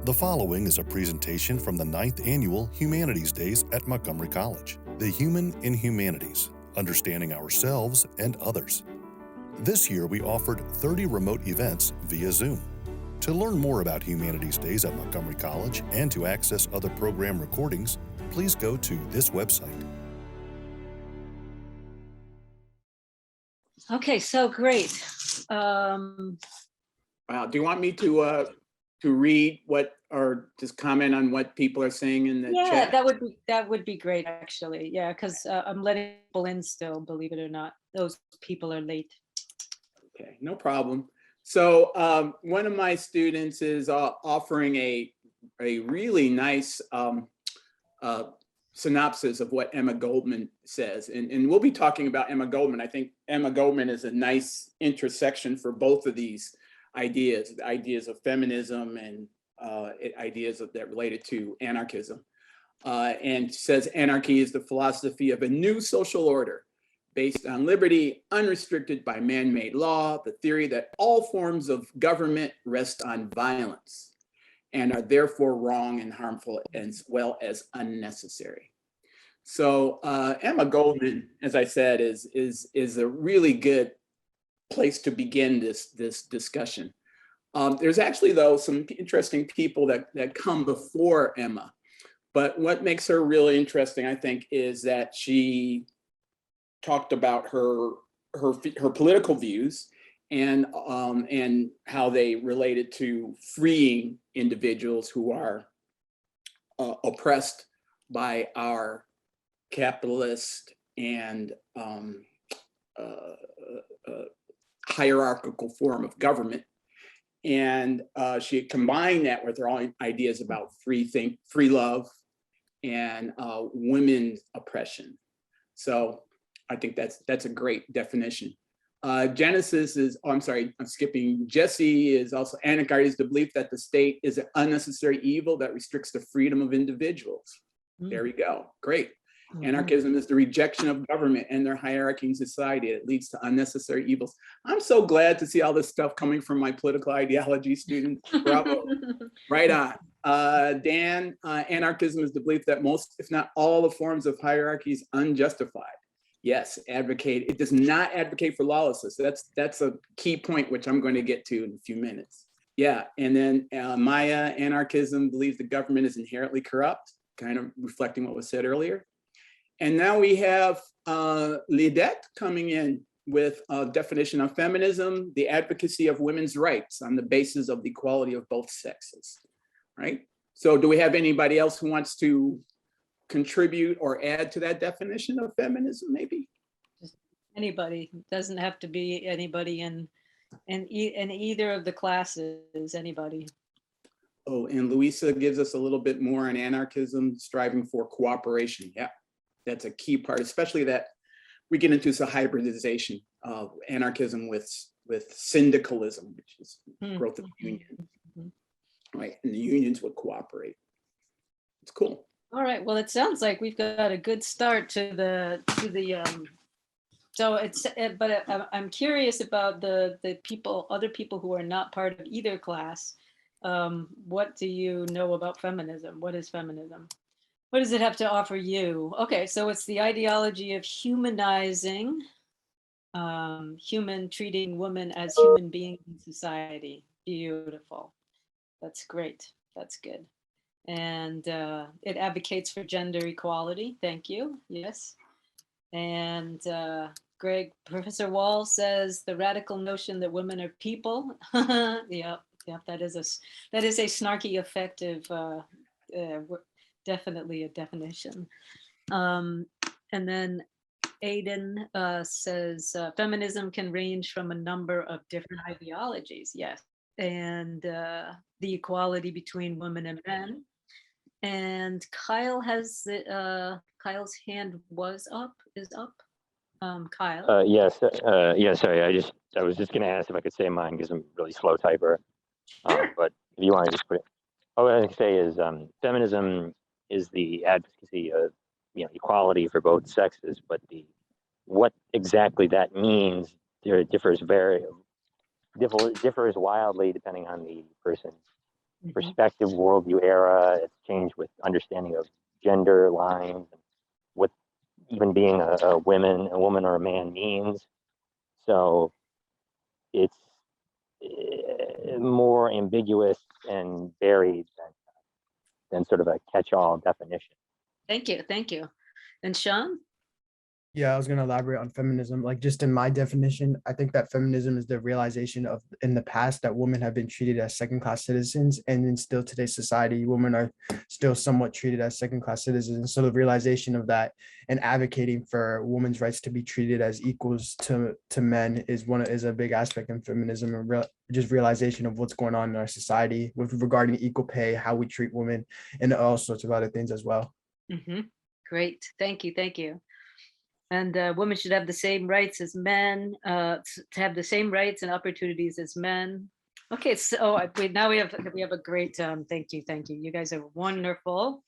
The following is a presentation from the 9th Annual Humanities Days at Montgomery College. The Human in Humanities, Understanding Ourselves and Others. This year we offered 30 remote events via Zoom. To learn more about Humanities Days at Montgomery College and to access other program recordings, please go to this website. Okay, so great. Wow, do you want me to read what, or just comment on what people are saying in the Yeah, chat? that would be great, actually. Yeah, because I'm letting people in still, believe it or not. Those people are late. Okay, no problem. So one of my students is offering a really nice synopsis of what Emma Goldman says. And we'll be talking about Emma Goldman. I think Emma Goldman is a nice intersection for both of these ideas, the ideas of feminism and ideas that related to anarchism. And says anarchy is the philosophy of a new social order based on liberty, unrestricted by man-made law, the theory that all forms of government rest on violence and are therefore wrong and harmful as well as unnecessary. So Emma Goldman, as I said, is a really good place to begin this discussion. There's actually, though, some interesting people that come before Emma. But what makes her really interesting, I think, is that she talked about her political views and how they related to freeing individuals who are oppressed by our capitalist and hierarchical form of government. And she combined that with her own ideas about free love and women's oppression. So I think that's a great definition. Genesis is, oh, I'm sorry, I'm skipping. Jesse is also, anarchy is the belief that the state is an unnecessary evil that restricts the freedom of individuals. There we go, great. Anarchism is the rejection of government and their hierarchy in society. It leads to unnecessary evils. I'm so glad to see all this stuff coming from my political ideology students. Bravo, right on. Dan, anarchism is the belief that most, if not all, the forms of hierarchy is unjustified. Yes, advocate. It does not advocate for lawlessness. That's a key point, which I'm going to get to in a few minutes. Yeah, and then Maya, anarchism believes the government is inherently corrupt, kind of reflecting what was said earlier. And now we have Lidette coming in with a definition of feminism, the advocacy of women's rights on the basis of the equality of both sexes, right? So do we have anybody else who wants to contribute or add to that definition of feminism, maybe? Anybody, doesn't have to be anybody in either of the classes, anybody. Oh, and Luisa gives us a little bit more on anarchism, striving for cooperation. Yeah, that's a key part, especially that we get into the hybridization of anarchism with syndicalism, which is growth of union, right? And the unions would cooperate. It's cool. All right. Well, it sounds like we've got a good start to the. So it's, but I'm curious about the people, other people who are not part of either class. What do you know about feminism? What is feminism? What does it have to offer you? Okay, so it's the ideology of humanizing, treating women as human beings in society. Beautiful. That's great. That's good. And it advocates for gender equality. Thank you. Yes. And Professor Wall says the radical notion that women are people. Yeah, that is a snarky, effective, definitely a definition. And then Aidan says feminism can range from a number of different ideologies. Yes. And the equality between women and men. And Kyle has Kyle's hand is up. Kyle. Yes. Sorry. I was just going to ask if I could say mine because I'm a really slow typer. Sure. But if you want to just put it, all I can say is feminism is the advocacy of equality for both sexes, but what exactly that means differs wildly depending on the person perspective, worldview, era. It's changed with understanding of gender lines, and what even being a woman or a man means. So it's more ambiguous and varied than sort of a catch-all definition. Thank you. Thank you. And Sean? Yeah, I was going to elaborate on feminism. Like, just in my definition, I think that feminism is the realization of in the past that women have been treated as second-class citizens, and in still today's society, women are still somewhat treated as second-class citizens. So the realization of that and advocating for women's rights to be treated as equals to men is a big aspect in feminism, and just realization of what's going on in our society with regarding equal pay, how we treat women, and all sorts of other things as well. Great. Thank you. Thank you. And women should have the same rights as men, to have the same rights and opportunities as men. Okay, so now we have a great, thank you. You guys are wonderful.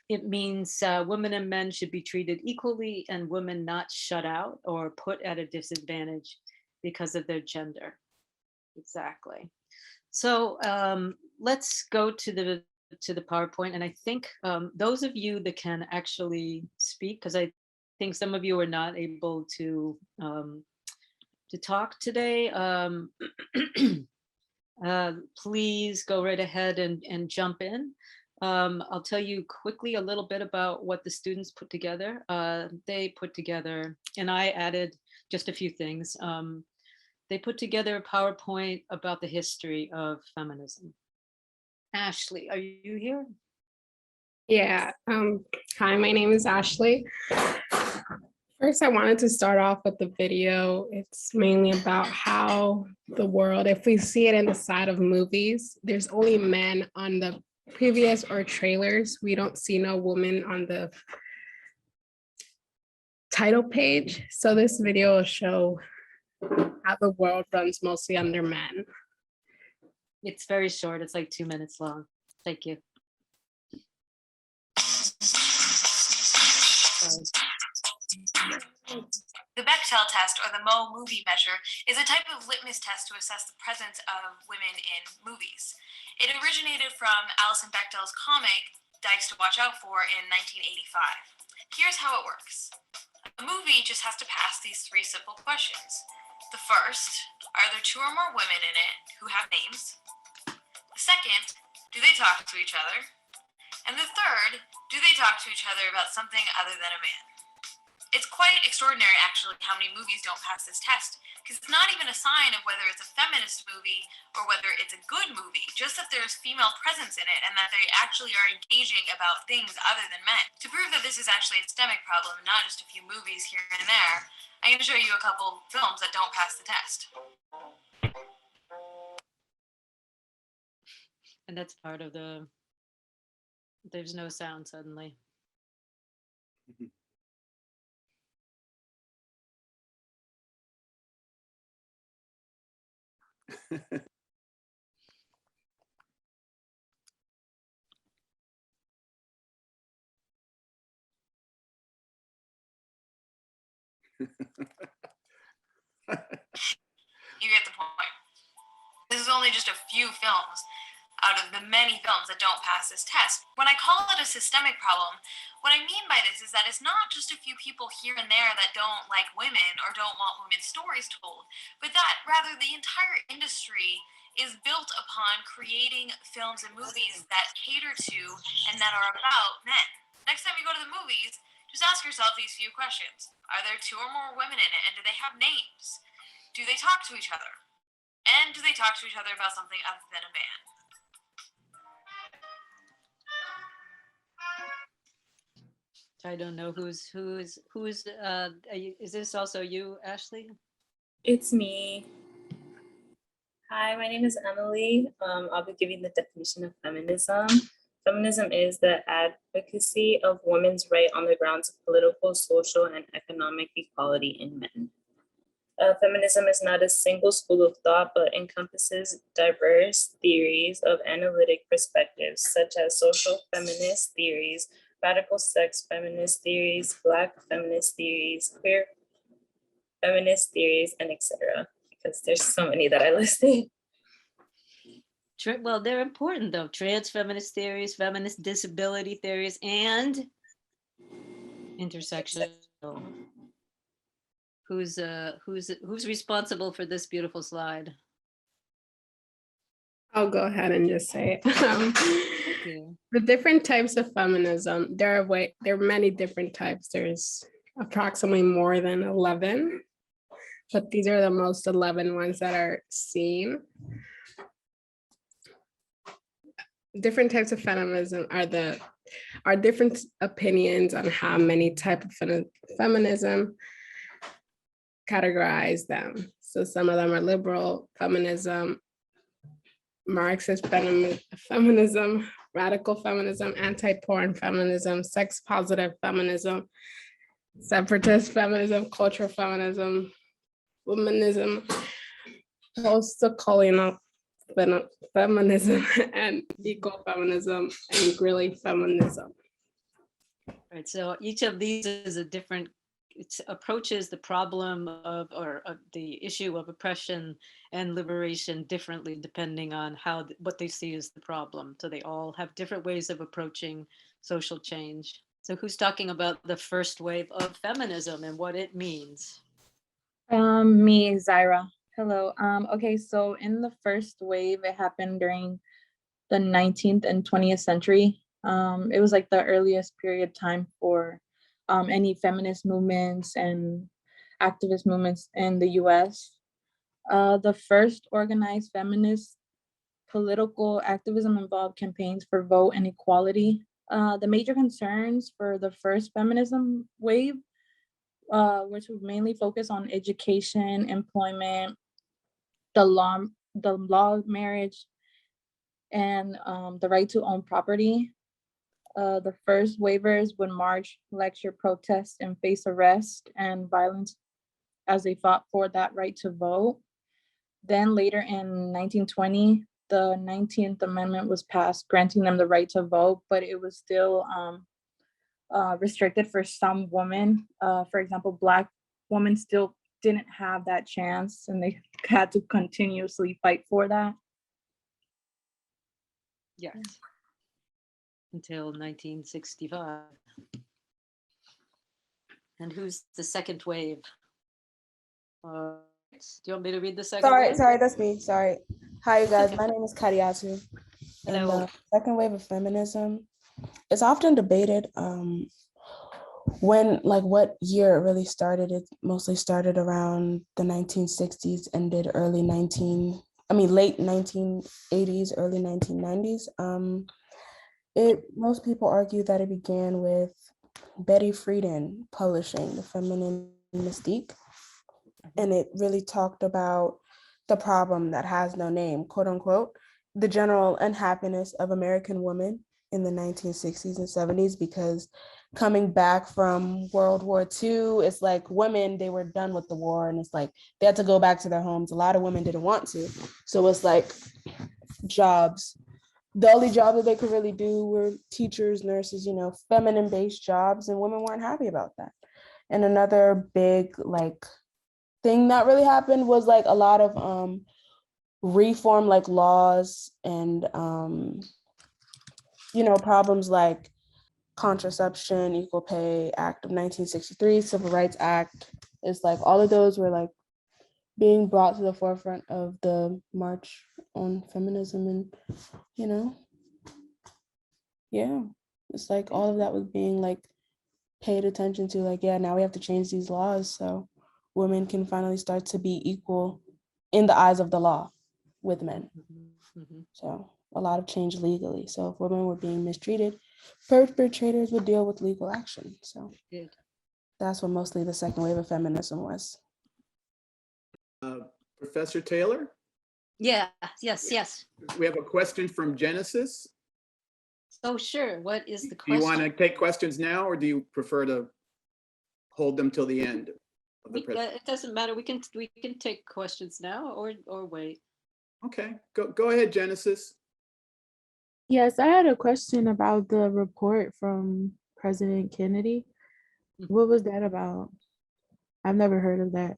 It means women and men should be treated equally, and women not shut out or put at a disadvantage because of their gender. Exactly. So let's go to the PowerPoint, and I think those of you that can actually speak, because I think some of you are not able to talk today. Please go right ahead and jump in. I'll tell you quickly a little bit about what the students put together. They put together, and I added just a few things. They put together a PowerPoint about the history of feminism. Ashley, are you here? Yeah. Hi, my name is Ashley. First, I wanted to start off with the video. It's mainly about how the world, if we see it in the side of movies, there's only men on the previous or trailers. We don't see no woman on the title page. So this video will show how the world runs mostly under men. It's very short. It's like 2 minutes long. Thank you. Sorry. The Bechdel test, or the Mo movie measure, is a type of litmus test to assess the presence of women in movies. It originated from Alison Bechdel's comic, Dykes to Watch Out For, in 1985. Here's how it works. A movie just has to pass these 3 simple questions. The first, are there 2 or more women in it who have names? The second, do they talk to each other? And the third, do they talk to each other about something other than a man? It's quite extraordinary, actually, how many movies don't pass this test, because it's not even a sign of whether it's a feminist movie or whether it's a good movie, just that there's female presence in it and that they actually are engaging about things other than men. To prove that this is actually a systemic problem and not just a few movies here and there, I'm going to show you a couple films that don't pass the test. And that's part of there's no sound suddenly. You get the point. This is only just a few films out of the many films that don't pass this test. When I call it a systemic problem, what I mean by this is that it's not just a few people here and there that don't like women or don't want women's stories told, but that rather the entire industry is built upon creating films and movies that cater to and that are about men. Next time you go to the movies, just ask yourself these few questions. Are there 2 or more women in it, and do they have names? Do they talk to each other? And do they talk to each other about something other than a man? I don't know who's is this also you, Ashley? It's me. Hi, my name is Emily. I'll be giving the definition of feminism. Feminism is the advocacy of women's right on the grounds of political, social, and economic equality in men. Feminism is not a single school of thought, but encompasses diverse theories of analytic perspectives, such as social feminist theories, radical sex feminist theories, Black feminist theories, queer feminist theories, and etc. Because there's so many that I listed. Well, they're important though. Trans feminist theories, feminist disability theories, and intersectional. Who's responsible for this beautiful slide? I'll go ahead and just say it. Thank you. The different types of feminism, there are many different types. There's approximately more than 11, but these are the most 11 ones that are seen. Different types of feminism are different opinions on how many type of feminism categorize them. So some of them are liberal feminism, Marxist feminism, radical feminism, anti-porn feminism, sex positive feminism, separatist feminism, cultural feminism, womanism, post-colonial feminism, and ecofeminism, and grilling feminism. Right. So each of these is a different. It approaches the problem of the issue of oppression and liberation differently depending on what they see as the problem. So they all have different ways of approaching social change. So who's talking about the first wave of feminism and what it means? Me, Zaira. Hello. Okay, so in the first wave, it happened during the 19th and 20th century. It was like the earliest period time for any feminist movements and activist movements in the US. The first organized feminist political activism involved campaigns for vote and equality. The major concerns for the first feminism wave, which would mainly focus on education, employment, the law of marriage, and the right to own property. The first waivers would march, lecture, protest, and face arrest and violence as they fought for that right to vote. Then later in 1920, the 19th Amendment was passed, granting them the right to vote, but it was still restricted for some women. For example, Black women still didn't have that chance, and they had to continuously fight for that. Yes. Until 1965. And who's the second wave? Do you want me to read the second wave? Sorry, that's me. Sorry. Hi, you guys. My name is Kariatu. And Hello. the second wave of feminism is often debated what year it really started. It mostly started around the 1960s, ended late 1980s, early 1990s. Most people argue that it began with Betty Friedan publishing The Feminine Mystique. And it really talked about the problem that has no name, quote unquote, the general unhappiness of American women in the 1960s and 70s, because coming back from World War II, it's like women, they were done with the war, and it's like they had to go back to their homes. A lot of women didn't want to. So it's like jobs. The only job that they could really do were teachers, nurses, feminine-based jobs, and women weren't happy about that. And another big thing that really happened was a lot of reform laws and problems like Contraception, Equal Pay Act of 1963, Civil Rights Act. It's all of those were being brought to the forefront of the March on Feminism, and it's all of that was being paid attention to. Now we have to change these laws so women can finally start to be equal in the eyes of the law with men. Mm-hmm. So a lot of change legally. So if women were being mistreated, perpetrators would deal with legal action. So Good. That's what mostly the second wave of feminism was. Professor Taylor? Yeah, yes. We have a question from Genesis. Oh, sure. What is the Do you question? want to take questions now, or do you prefer to hold them till the end of the presentation? It doesn't matter. We can take questions now or wait. Okay, go ahead, Genesis. Yes, I had a question about the report from President Kennedy. What was that about? I've never heard of that.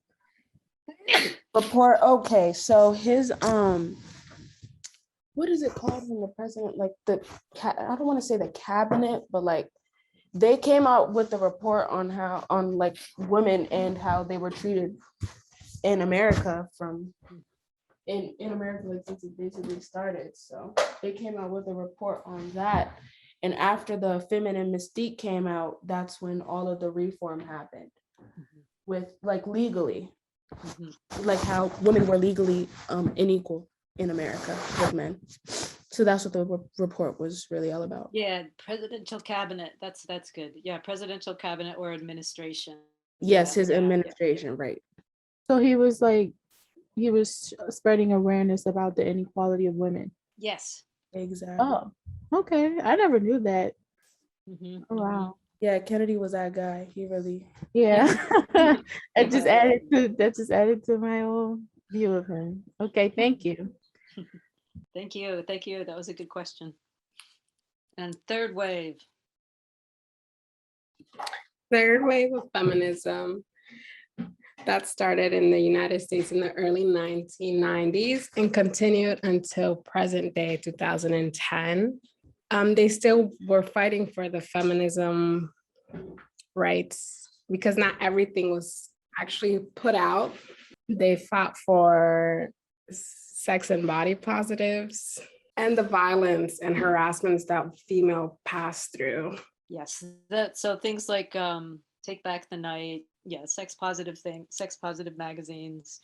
Report. Okay, so his what is it called when the president, like I don't want to say the cabinet, but like they came out with a report on how, on like women and how they were treated in America in America, like since it basically started. So they came out with a report on that. And after the feminine mystique came out, that's when all of the reform happened with like legally, like how women were legally unequal in America with men. So that's what the report was really all about. Yeah, presidential cabinet. That's good. Yeah, presidential cabinet or administration. Yes, Yeah, his yeah, administration, right. So he was like, he was spreading awareness about the inequality of women. Yes. Exactly. Oh, okay. I never knew that. Mhm, Oh, wow. Yeah, Kennedy was that guy. He really. Yeah. That just added to my own view of him. Okay, thank you. Thank you. Thank you. That was a good question. And third wave. Third wave of feminism that started in the United States in the early 1990s and continued until present day 2010. They still were fighting for the feminism rights because not everything was actually put out. They fought for sex and body positives and the violence and harassments that female pass through. Yes, that so things like Take Back the Night, yeah, sex positive magazines,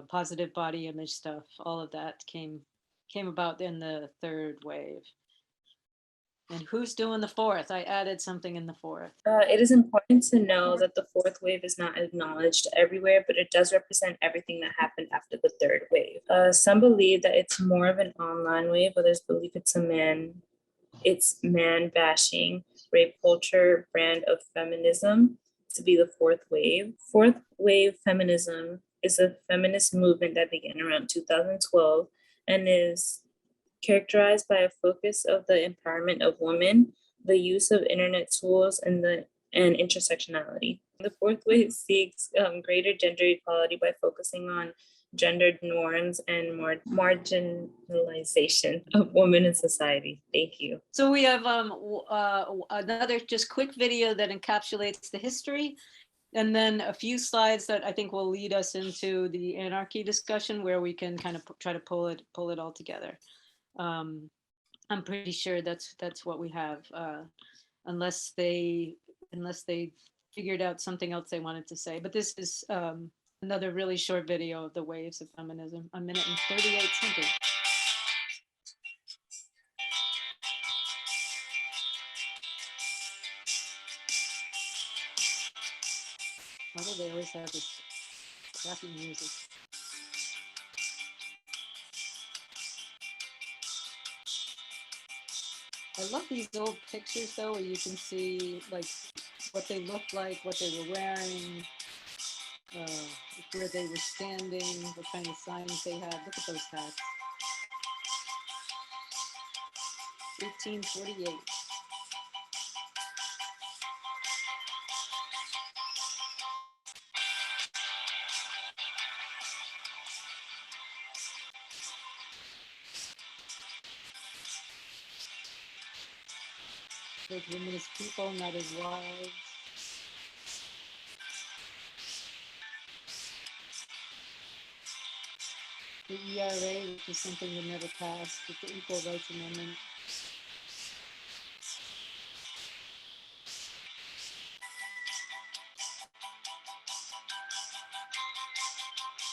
positive body image stuff, all of that came about in the third wave. And who's doing the fourth? I added something in the fourth. It is important to know that the fourth wave is not acknowledged everywhere, but it does represent everything that happened after the third wave. Some believe that it's more of an online wave, others believe it's man bashing, rape culture brand of feminism to be the fourth wave. Fourth wave feminism is a feminist movement that began around 2012 and is characterized by a focus of the empowerment of women, the use of internet tools, and intersectionality. The fourth wave seeks greater gender equality by focusing on gendered norms and marginalization of women in society. Thank you. So we have another just quick video that encapsulates the history, and then a few slides that I think will lead us into the anarchy discussion, where we can kind of try to pull it all together. I'm pretty sure that's what we have, unless they figured out something else they wanted to say. But this is another really short video of the waves of feminism, 1 minute and 38 seconds. Why do they always have this crappy music? I love these old pictures though, where you can see like what they looked like, what they were wearing, where they were standing, what kind of signs they had. Look at those hats. 1848. Like women as people, not as wives. The ERA, which is something that never passed, with the Equal Rights Amendment.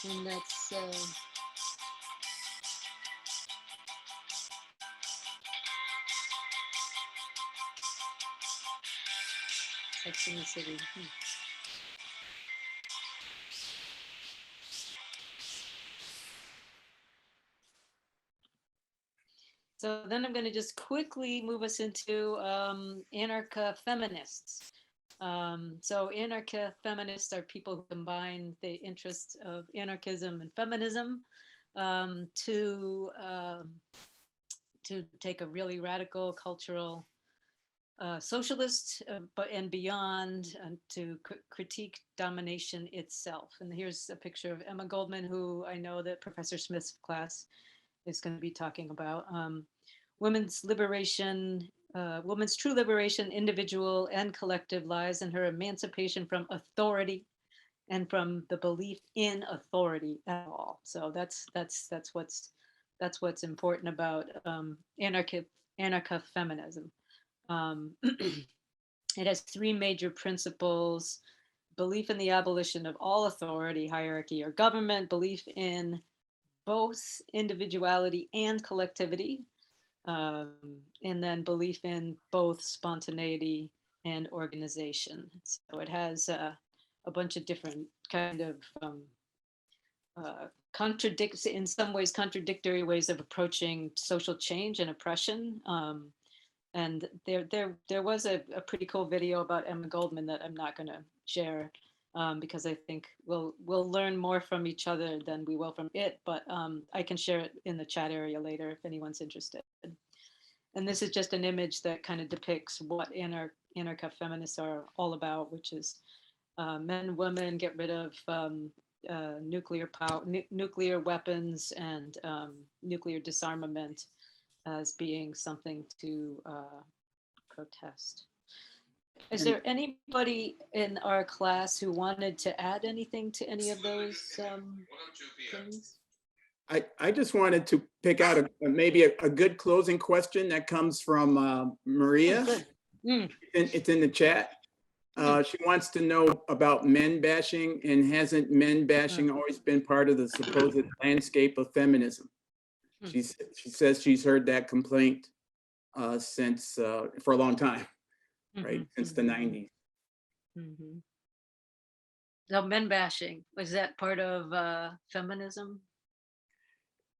And that's Sex and the City. So then I'm going to just quickly move us into anarcho-feminists. So anarcho-feminists are people who combine the interests of anarchism and feminism to take a really radical cultural socialist, but and beyond, to critique domination itself. And here's a picture of Emma Goldman, who I know that Professor Smith's class is going to be talking about. Women's liberation, women's true liberation, individual and collective, lies in her emancipation from authority and from the belief in authority at all. So that's what's important about anarcho-feminism. It has three major principles: belief in the abolition of all authority, hierarchy, or government, belief in both individuality and collectivity, and then belief in both spontaneity and organization. So it has a bunch of different kind of in some ways contradictory ways of approaching social change and oppression. And there was a pretty cool video about Emma Goldman that I'm not going to share, because I think we'll learn more from each other than we will from it. But I can share it in the chat area later if anyone's interested. And this is just an image that kind of depicts what anarcho-feminists are all about, which is men, women, get rid of nuclear power, nuclear weapons, and nuclear disarmament as being something to protest. Is there anybody in our class who wanted to add anything to any of those things? I just wanted to pick out maybe a good closing question that comes from Maria. It's in the chat. She wants to know about men bashing, and hasn't men bashing always been part of the supposed landscape of feminism? She says she's heard that complaint since for a long time, right? Since the 90s. So men bashing, was that part of feminism?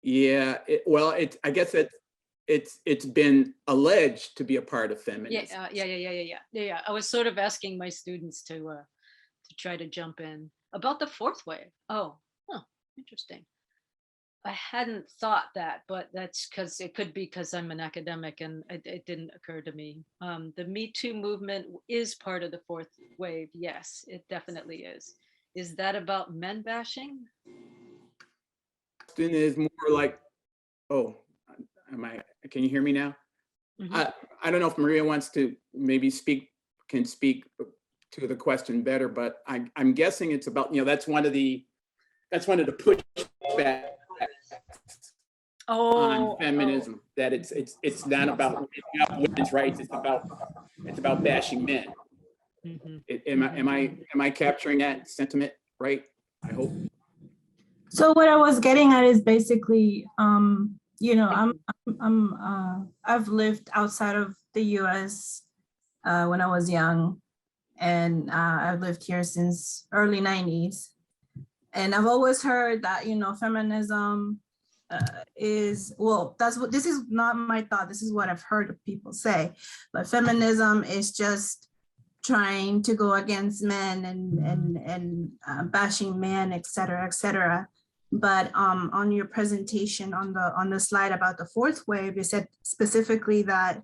Yeah, I guess it's been alleged to be a part of feminism. Yeah. I was sort of asking my students to try to jump in about the fourth wave. Oh, interesting. I hadn't thought that, but that's because it could be because I'm an academic and it didn't occur to me. The Me Too movement is part of the fourth wave. Yes, it definitely is. Is that about men bashing? Question is more like, can you hear me now? I don't know if Maria wants to maybe can speak to the question better, but I'm guessing it's about, that's one of the pushbacks on feminism, that it's not about women's rights, it's about bashing men. Am I capturing that sentiment right? I hope. So what I was getting at is basically, I've lived outside of the US when I was young, and I've lived here since early 90s. And I've always heard that, feminism this is not my thought, this is what I've heard people say, but feminism is just trying to go against men and bashing men, et cetera. But on your presentation on the slide about the fourth wave, you said specifically that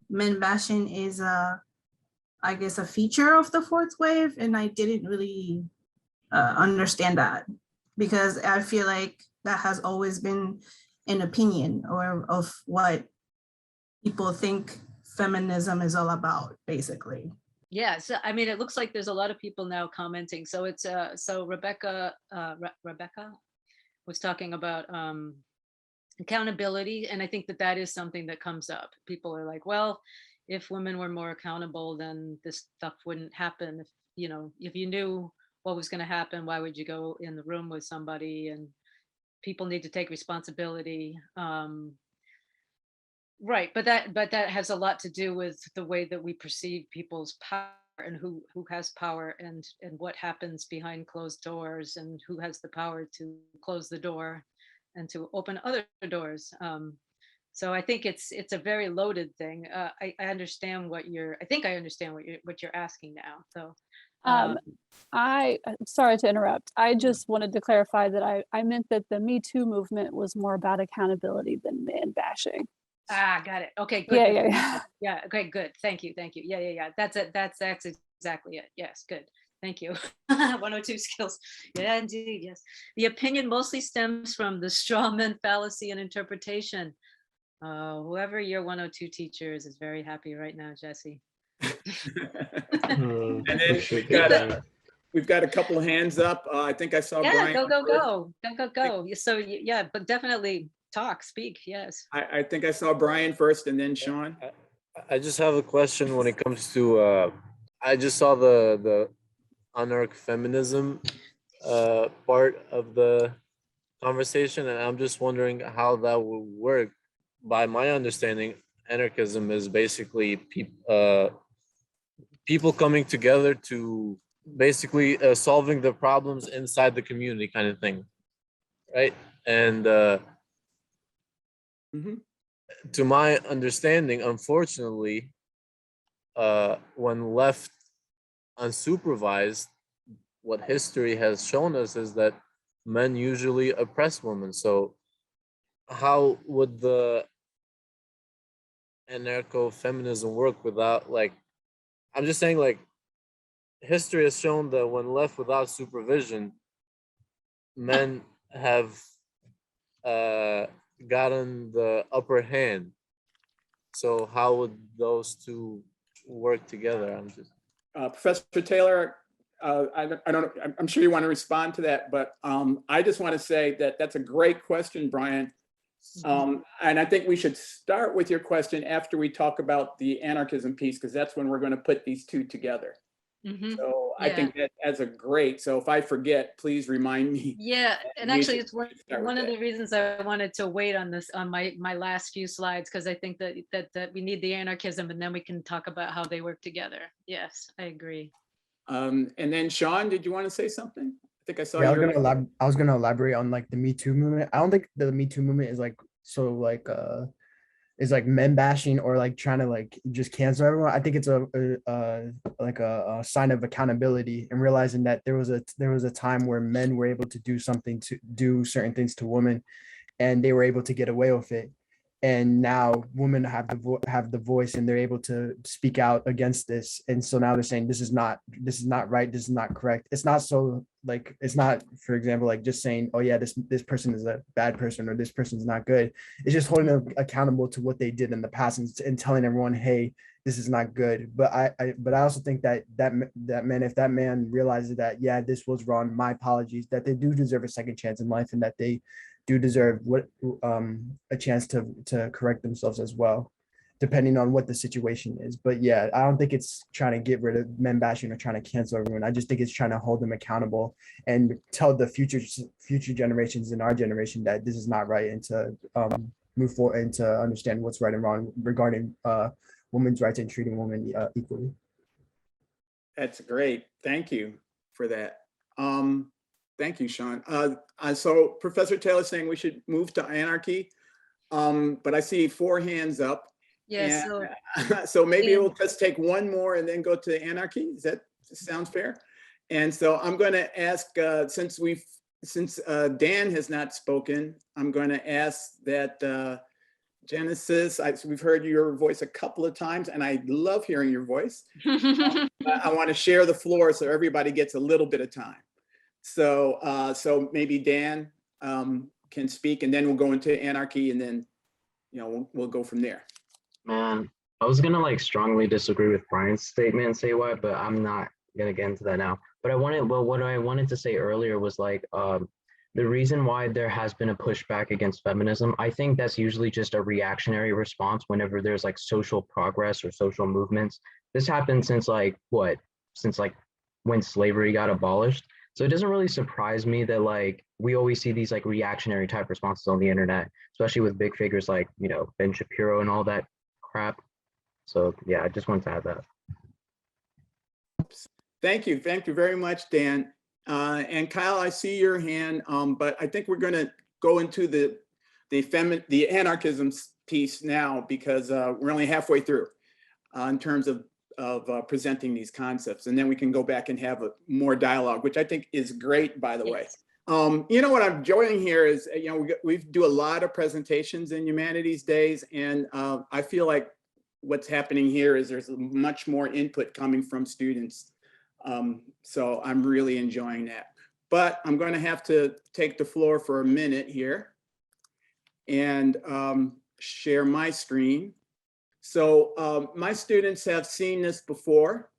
men bashing is I guess a feature of the fourth wave, and I didn't really understand that, because I feel like that has always been an opinion or of what people think feminism is all about, basically. Yeah, so I mean, it looks like there's a lot of people now commenting. So it's so Rebecca was talking about accountability, and I think that is something that comes up. People are like, well, if women were more accountable, then this stuff wouldn't happen. If you knew what was going to happen, why would you go in the room with somebody? And people need to take responsibility. Right, but that has a lot to do with the way that we perceive people's power, and who has power, and what happens behind closed doors, and who has the power to close the door and to open other doors. So I think it's a very loaded thing. I understand what you're asking now. So sorry to interrupt. I just wanted to clarify that I meant that the Me Too movement was more about accountability than man bashing. Got it. Okay, good. Yeah. Yeah. Okay, good. Thank you. Yeah. That's it. That's exactly it. Yes, good. Thank you. 102 skills. Yeah, indeed. Yes. The opinion mostly stems from the straw man fallacy and interpretation. Whoever your 102 teacher is very happy right now, Jesse. And then we've got a couple of hands up. I think I saw Yeah, Brian. go. So yeah, but definitely speak. Yes. I think I saw Brian first, and then Sean. I just have a question when it comes to. I just saw the anarcho-feminism part of the conversation, and I'm just wondering how that would work. By my understanding, anarchism is basically people coming together to basically solving the problems inside the community, kind of thing, right? And to my understanding, unfortunately, when left unsupervised, what history has shown us is that men usually oppress women. So how would the anarcho-feminism work without, like, I'm just saying, like, history has shown that when left without supervision, men have gotten the upper hand. So how would those two work together? I'm just Professor Taylor, I don't know, I'm sure you want to respond to that, but I just want to say that that's a great question, Brian. And I think we should start with your question after we talk about the anarchism piece, because that's when we're going to put these two together. So I think that as a great, so if I forget, please remind me. Yeah, and actually it's one of the reasons I wanted to wait on this, on my last few slides, because I think that we need the anarchism, and then we can talk about how they work together. Yes, I agree. And then Sean, did you want to say something? I think I saw Yeah, you. I was gonna elaborate on like the Me Too movement. I don't think the Me Too movement is like so like is like men bashing or like trying to like just cancel everyone. I think it's a sign of accountability and realizing that there was a time where men were able to do certain things to women, and they were able to get away with it. And now women have the voice, and they're able to speak out against this. And so now they're saying this is not right, this is not correct. It's not so like, it's not, for example, like just saying, oh yeah, this person is a bad person or this person's not good. It's just holding them accountable to what they did in the past, and telling everyone, hey, this is not good. But I also think that man, if that man realizes that, yeah, this was wrong, my apologies, that they do deserve a second chance in life, and that they do deserve a chance to correct themselves as well, depending on what the situation is. But yeah, I don't think it's trying to get rid of men bashing or trying to cancel everyone. I just think it's trying to hold them accountable and tell the future generations in our generation that this is not right, and to move forward and to understand what's right and wrong regarding women's rights and treating women equally. That's great. Thank you for that. Thank you, Sean. So Professor Taylor saying we should move to anarchy, but I see 4 hands up. Yes. So maybe we'll just take one more and then go to anarchy. Sounds fair? And so I'm going to ask, since Dan has not spoken, I'm going to ask that Genesis, we've heard your voice a couple of times, and I love hearing your voice. I want to share the floor so everybody gets a little bit of time. So maybe Dan can speak, and then we'll go into anarchy, and then we'll go from there. Man, I was gonna like strongly disagree with Brian's statement and say why, but I'm not gonna get into that now. But what I wanted to say earlier was like the reason why there has been a pushback against feminism, I think that's usually just a reactionary response whenever there's like social progress or social movements. This happened since when slavery got abolished. So it doesn't really surprise me that like we always see these like reactionary type responses on the internet, especially with big figures like, Ben Shapiro and all that crap. So yeah, I just wanted to add that. Thank you very much, Dan. And Kyle, I see your hand, but I think we're going to go into the anarchism piece now, because we're only halfway through in terms of presenting these concepts, and then we can go back and have more dialogue, which I think is great, by the way. What I'm enjoying here is, we do a lot of presentations in Humanities Days, and I feel like what's happening here is there's much more input coming from students So I'm really enjoying that. But I'm going to have to take the floor for a minute here and share my screen. So my students have seen this before.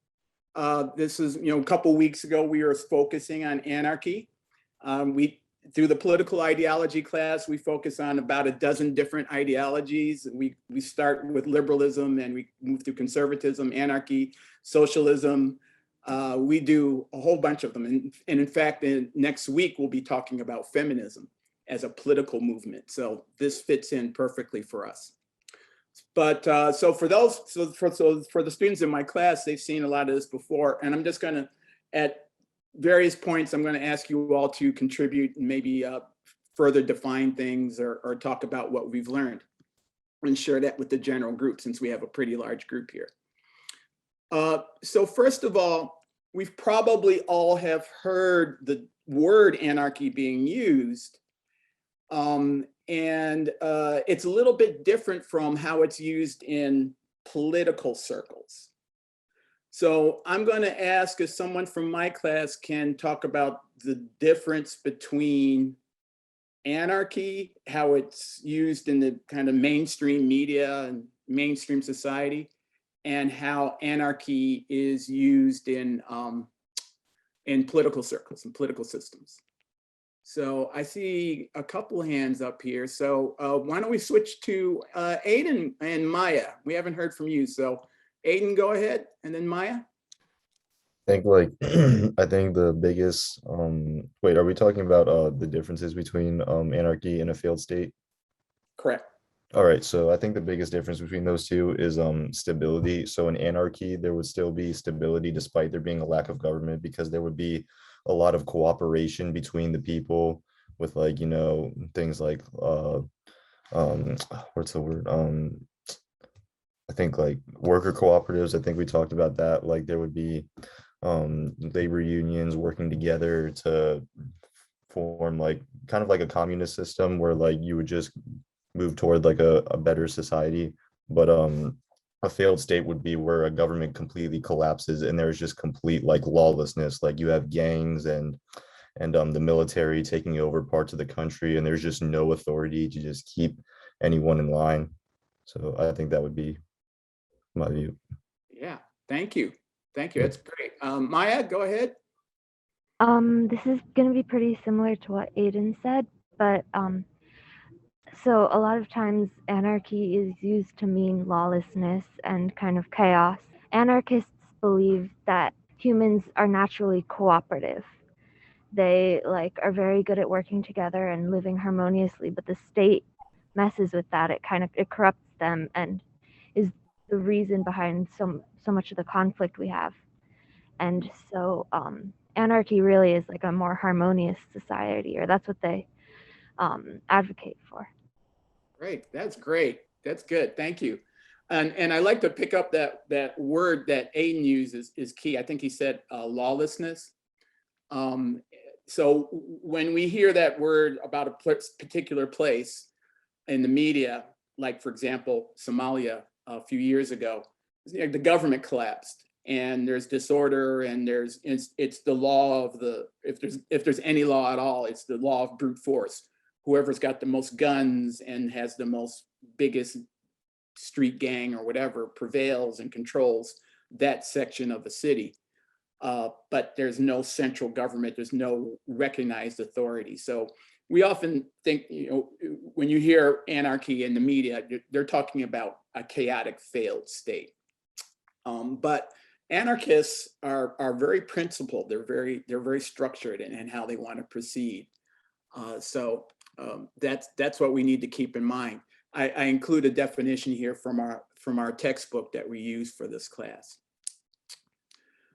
This is, a couple weeks ago, we were focusing on anarchy. Through the political ideology class, we focus on about a dozen different ideologies. We start with liberalism and we move through conservatism, anarchy, socialism. We do a whole bunch of them. And in fact, next week, we'll be talking about feminism as a political movement. So this fits in perfectly for us. But so for the students in my class, they've seen a lot of this before. And I'm just going to, at various points, I'm going to ask you all to contribute and maybe further define things or talk about what we've learned and share that with the general group, since we have a pretty large group here. So first of all, we've probably all have heard the word anarchy being used. And it's a little bit different from how it's used in political circles. So I'm going to ask if someone from my class can talk about the difference between anarchy, how it's used in the kind of mainstream media and mainstream society, and how anarchy is used in political circles and political systems. So I see a couple hands up here. So why don't we switch to Aiden and Maya? We haven't heard from you. So Aiden, go ahead, and then Maya. I think I think the biggest, wait, are we talking about the differences between anarchy and a failed state? Correct. All right, so I think the biggest difference between those two is stability. So in anarchy, there would still be stability despite there being a lack of government, because there would be a lot of cooperation between the people with things like what's the word? I think like worker cooperatives. I think we talked about that. Like there would be labor unions working together to form like kind of like a communist system where like you would just move toward like a better society. But a failed state would be where a government completely collapses and there's just complete like lawlessness. Like you have gangs and the military taking over parts of the country, and there's just no authority to just keep anyone in line. So I think that would be my view. Yeah, thank you. Thank you. That's great. Maya, go ahead. This is going to be pretty similar to what Aiden said, but so a lot of times anarchy is used to mean lawlessness and kind of chaos. Anarchists believe that humans are naturally cooperative. They are very good at working together and living harmoniously, but the state messes with that. It corrupts them and is the reason behind so much of the conflict we have. And so anarchy really is like a more harmonious society, or that's what they advocate for. Great, that's great. That's good, thank you. And I like to pick up that word that Aiden uses is key. I think he said lawlessness. So when we hear that word about a particular place in the media, like for example, Somalia a few years ago, the government collapsed and there's disorder and it's the law of if there's any law at all, it's the law of brute force. Whoever's got the most guns and has the most biggest street gang or whatever prevails and controls that section of the city. But there's no central government, there's no recognized authority. So we often think, when you hear anarchy in the media, they're talking about a chaotic failed state. But anarchists are very principled. They're very structured in how they want to proceed. So that's what we need to keep in mind. I include a definition here from our textbook that we use for this class.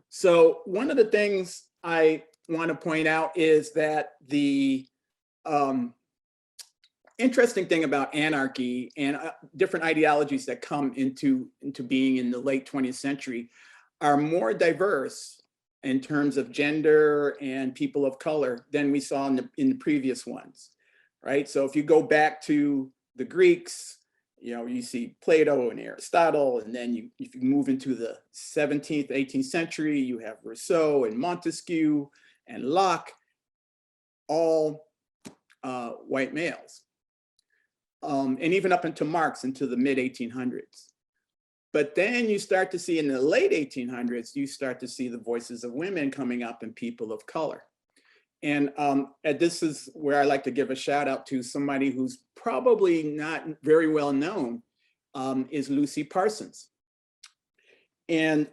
So one of the things I want to point out is that the interesting thing about anarchy and different ideologies that come into being in the late 20th century are more diverse in terms of gender and people of color than we saw in the previous ones, right? So if you go back to the Greeks, you see Plato and Aristotle, and then if you move into the 17th, 18th century, you have Rousseau and Montesquieu and Locke, all white males. And even up into Marx into the mid 1800s. But then you start to see in the late 1800s, you start to see the voices of women coming up and people of color. And this is where I like to give a shout out to somebody who's probably not very well known, is Lucy Parsons. And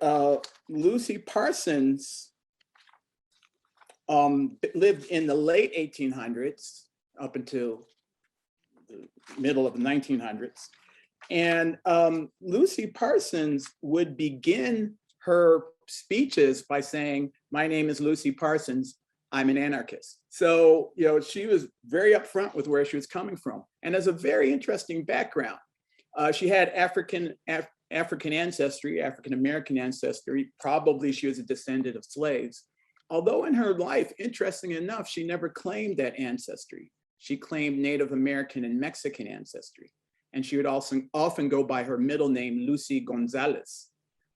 Lucy Parsons lived in the late 1800s up until the middle of the 1900s. And Lucy Parsons would begin her speeches by saying, "My name is Lucy Parsons, I'm an anarchist." So, she was very upfront with where she was coming from, and has a very interesting background. She had African ancestry, African-American ancestry. Probably she was a descendant of slaves. Although in her life, interesting enough, she never claimed that ancestry. She claimed Native American and Mexican ancestry. And she would also often go by her middle name, Lucy Gonzalez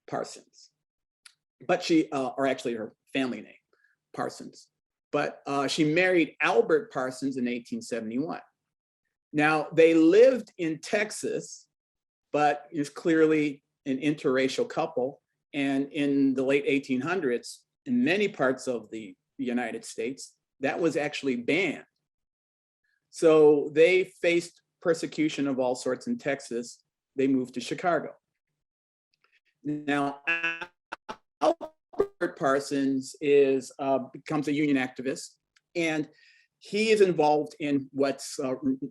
Parsons. But or actually her family name, Parsons. But she married Albert Parsons in 1871. Now, they lived in Texas, but it was clearly an interracial couple. And in the late 1800s, in many parts of the United States, that was actually banned. So they faced persecution of all sorts in Texas. They moved to Chicago. Now, Albert Parsons becomes a union activist, and he is involved in what's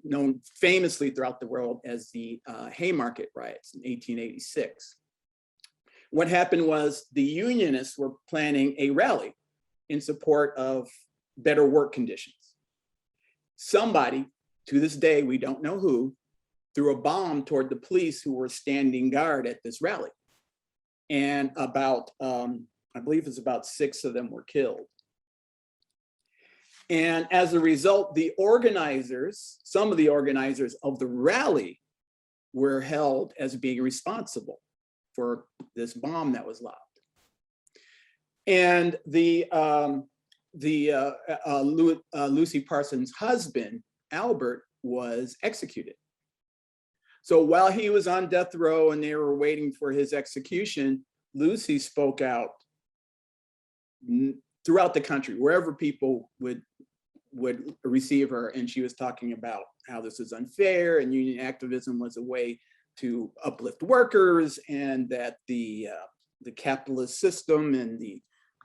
known famously throughout the world as the Haymarket riots in 1886. What happened was the unionists were planning a rally in support of better work conditions. Somebody, to this day, we don't know who, threw a bomb toward the police who were standing guard at this rally. And about, I believe it's about 6 of them were killed. And as a result, some of the organizers of the rally were held as being responsible for this bomb that was lobbed. And Lucy Parsons' husband, Albert, was executed. So while he was on death row and they were waiting for his execution, Lucy spoke out throughout the country, wherever people would receive her. And she was talking about how this is unfair and union activism was a way to uplift workers, and that the capitalist system and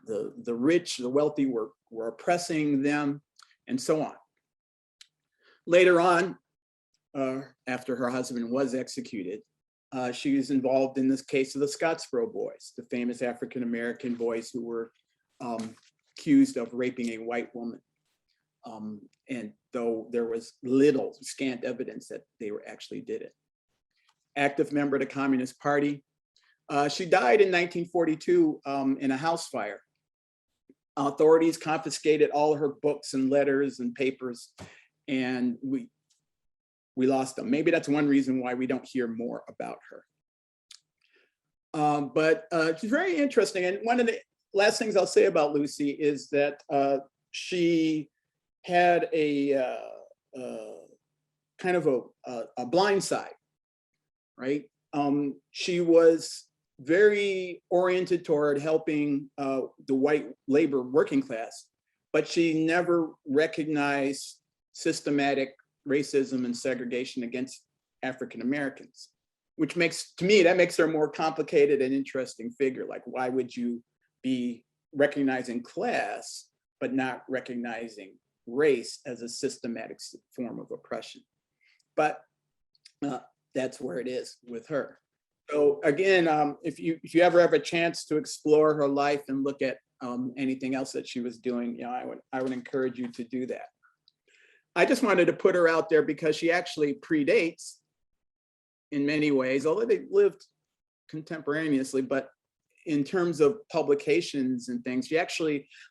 the rich, the wealthy were oppressing them, and so on. Later on, after her husband was executed, she was involved in this case of the Scottsboro Boys, the famous African-American boys who were accused of raping a white woman. And though there was scant evidence that they actually did it. Active member of the Communist Party. She died in 1942 in a house fire. Authorities confiscated all of her books and letters and papers, and we lost them. Maybe that's one reason why we don't hear more about her. But she's very interesting. And one of the last things I'll say about Lucy is that she had a kind of a blind side, right? She was very oriented toward helping the white labor working class, but she never recognized systematic racism and segregation against African Americans, which makes, to me, that makes her a more complicated and interesting figure. Like, why would you be recognizing class, but not recognizing race as a systematic form of oppression? But that's where it is with her. So again, if you ever have a chance to explore her life and look at anything else that she was doing, I would encourage you to do that. I just wanted to put her out there because she actually predates in many ways, although they lived contemporaneously, but in terms of publications and things,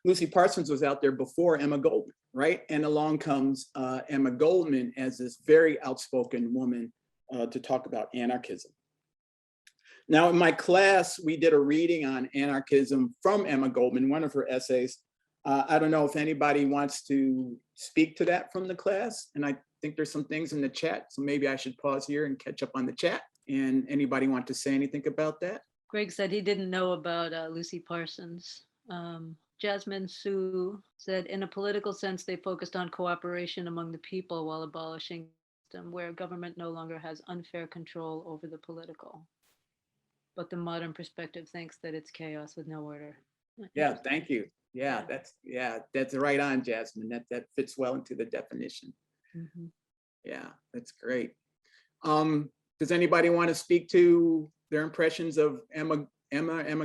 Lucy Parsons was out there before Emma Goldman, right? And along comes Emma Goldman as this very outspoken woman to talk about anarchism. Now, in my class, we did a reading on anarchism from Emma Goldman, one of her essays. I don't know if anybody wants to speak to that from the class, and I think there's some things in the chat, so maybe I should pause here and catch up on the chat. And anybody want to say anything about that? Greg said he didn't know about Lucy Parsons. Jasmine Sue said, in a political sense, they focused on cooperation among the people while abolishing them, where government no longer has unfair control over the political. But the modern perspective thinks that it's chaos with no order. Yeah, thank you. Yeah, that's right on, Jasmine. That fits well into the definition. Mm-hmm. Yeah, that's great. Does anybody want to speak to their impressions of Emma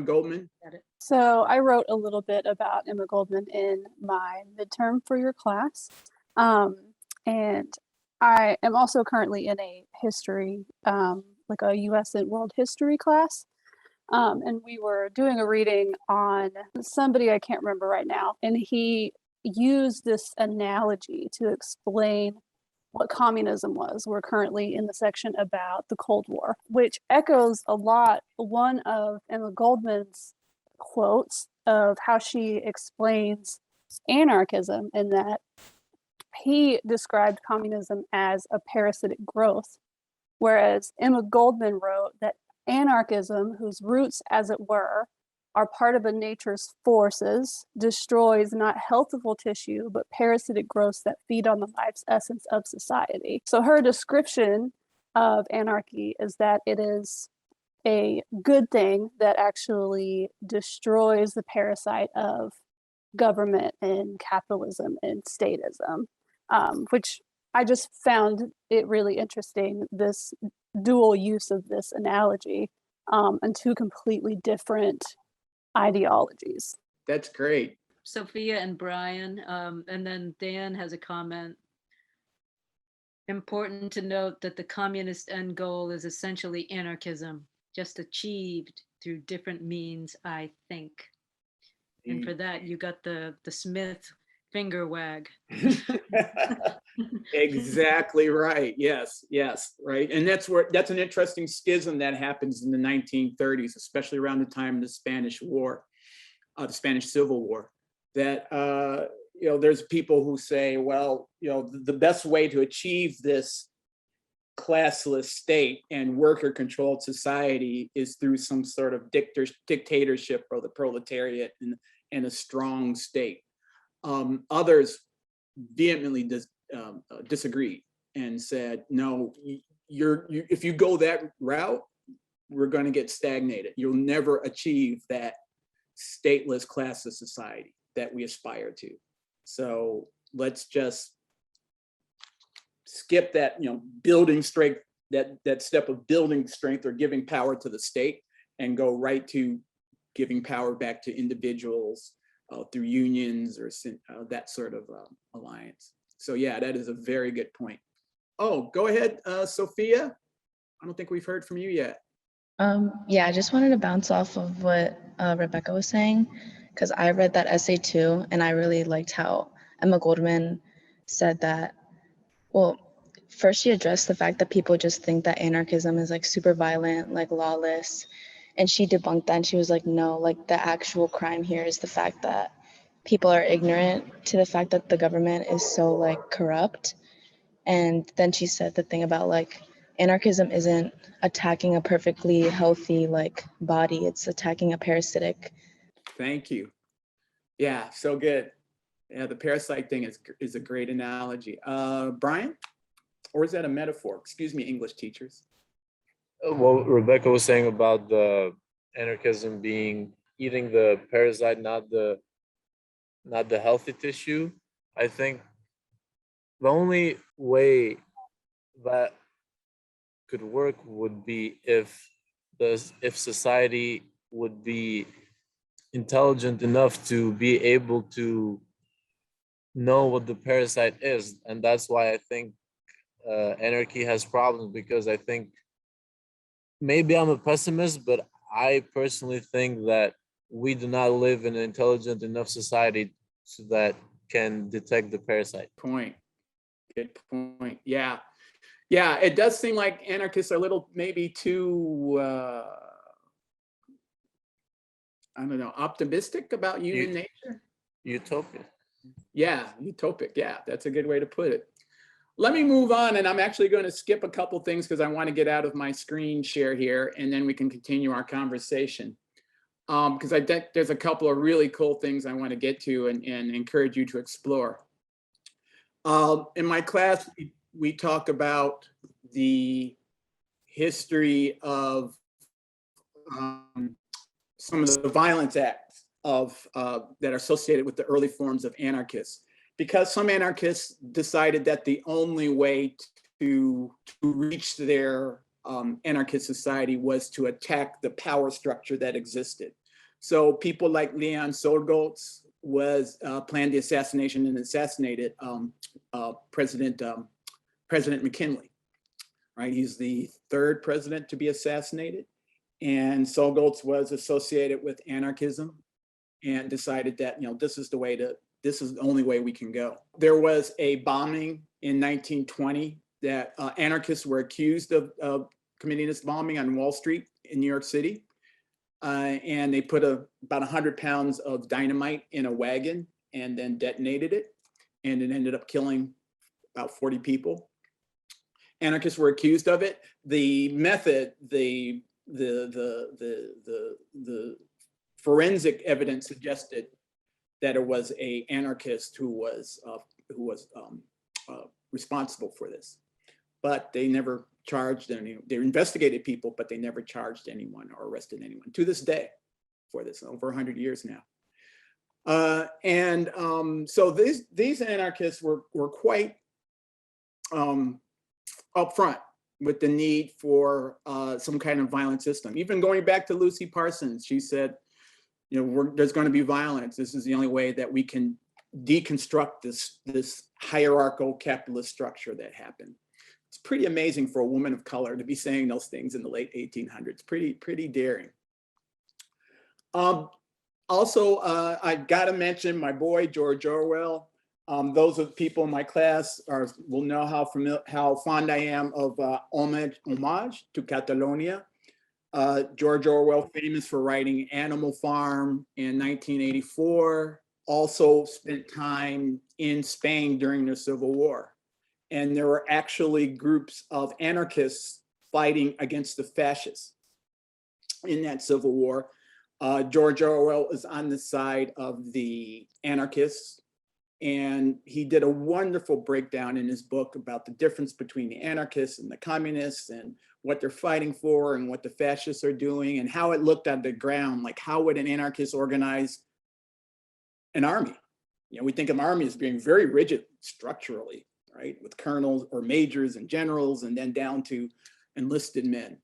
Goldman? So I wrote a little bit about Emma Goldman in my midterm for your class. And I am also currently in a history, like a US and world history class. And we were doing a reading on somebody I can't remember right now. And he used this analogy to explain what communism was. We're currently in the section about the Cold War, which echoes a lot one of Emma Goldman's quotes of how she explains anarchism, in that he described communism as a parasitic growth, whereas Emma Goldman wrote that anarchism, whose roots, as it were, are part of a nature's forces, destroys not healthful tissue, but parasitic growths that feed on the life's essence of society. So her description of anarchy is that it is a good thing that actually destroys the parasite of government and capitalism and statism, which I just found it really interesting, this dual use of this analogy and two completely different ideologies. That's great. Sophia and Brian, and then Dan has a comment. Important to note that the communist end goal is essentially anarchism, just achieved through different means, I think. And for that, you got the Smith finger wag. Exactly right. Yes, right. And that's an interesting schism that happens in the 1930s, especially around the time of the Spanish War, the Spanish Civil War, that there's people who say, well, the best way to achieve this classless state and worker-controlled society is through some sort of dictatorship or the proletariat and a strong state. Others vehemently disagreed and said, no, if you go that route, we're going to get stagnated. You'll never achieve that stateless classless society that we aspire to. So let's just skip that, building strength, that step of building strength or giving power to the state, and go right to giving power back to individuals through unions or that sort of alliance. So yeah, that is a very good point. Oh, go ahead, Sophia. I don't think we've heard from you yet. Yeah, I just wanted to bounce off of what Rebecca was saying, because I read that essay too, and I really liked how Emma Goldman said that, well, first she addressed the fact that people just think that anarchism is like super violent, like lawless, and she debunked that, and she was like, no, like the actual crime here is the fact that people are ignorant to the fact that the government is so like corrupt. And then she said the thing about like anarchism isn't attacking a perfectly healthy like body, it's attacking a parasitic. Thank you. Yeah, so good. Yeah, the parasite thing is a great analogy. Brian, or is that a metaphor? Excuse me, English teachers. What Rebecca was saying about the anarchism being eating the parasite, not the healthy tissue. I think the only way that could work would be if society would be intelligent enough to be able to know what the parasite is. And that's why I think anarchy has problems, because I think, maybe I'm a pessimist, but I personally think that we do not live in an intelligent enough society so that can detect the parasite. Good point. Yeah. Yeah, it does seem like anarchists are a little maybe too, I don't know, optimistic about human nature. Utopia. Yeah, utopic. Yeah, that's a good way to put it. Let me move on, and I'm actually going to skip a couple things because I want to get out of my screen share here, and then we can continue our conversation. Because I think there's a couple of really cool things I want to get to and encourage you to explore. In my class, we talk about the history of some of the violence acts that are associated with the early forms of anarchists. Because some anarchists decided that the only way to reach their anarchist society was to attack the power structure that existed. So people like Leon Solgoltz planned the assassination and assassinated President McKinley. Right, he's the third president to be assassinated, and Solgoltz was associated with anarchism, and decided that this is the only way we can go. There was a bombing in 1920 that anarchists were accused of committing this bombing on Wall Street in New York City. And they put about 100 pounds of dynamite in a wagon and then detonated it. And it ended up killing about 40 people. Anarchists were accused of it. The method, the forensic evidence suggested that it was an anarchist who was responsible for this, but they never charged any. They investigated people, but they never charged anyone or arrested anyone to this day for this, over 100 years now. So these anarchists were quite upfront with the need for some kind of violent system. Even going back to Lucy Parsons, she said, there's going to be violence. This is the only way that we can deconstruct this hierarchical capitalist structure that happened. It's pretty amazing for a woman of color to be saying those things in the late 1800s. Pretty daring. Also, I've got to mention my boy, George Orwell. Those of the people in my class will know how fond I am of homage to Catalonia. George Orwell, famous for writing Animal Farm in 1984, also spent time in Spain during the Civil War. And there were actually groups of anarchists fighting against the fascists in that Civil War. George Orwell is on the side of the anarchists, and he did a wonderful breakdown in his book about the difference between the anarchists and the communists and what they're fighting for and what the fascists are doing and how it looked on the ground. Like, how would an anarchist organize an army? We think of army as being very rigid structurally, right? With colonels or majors and generals, and then down to enlisted men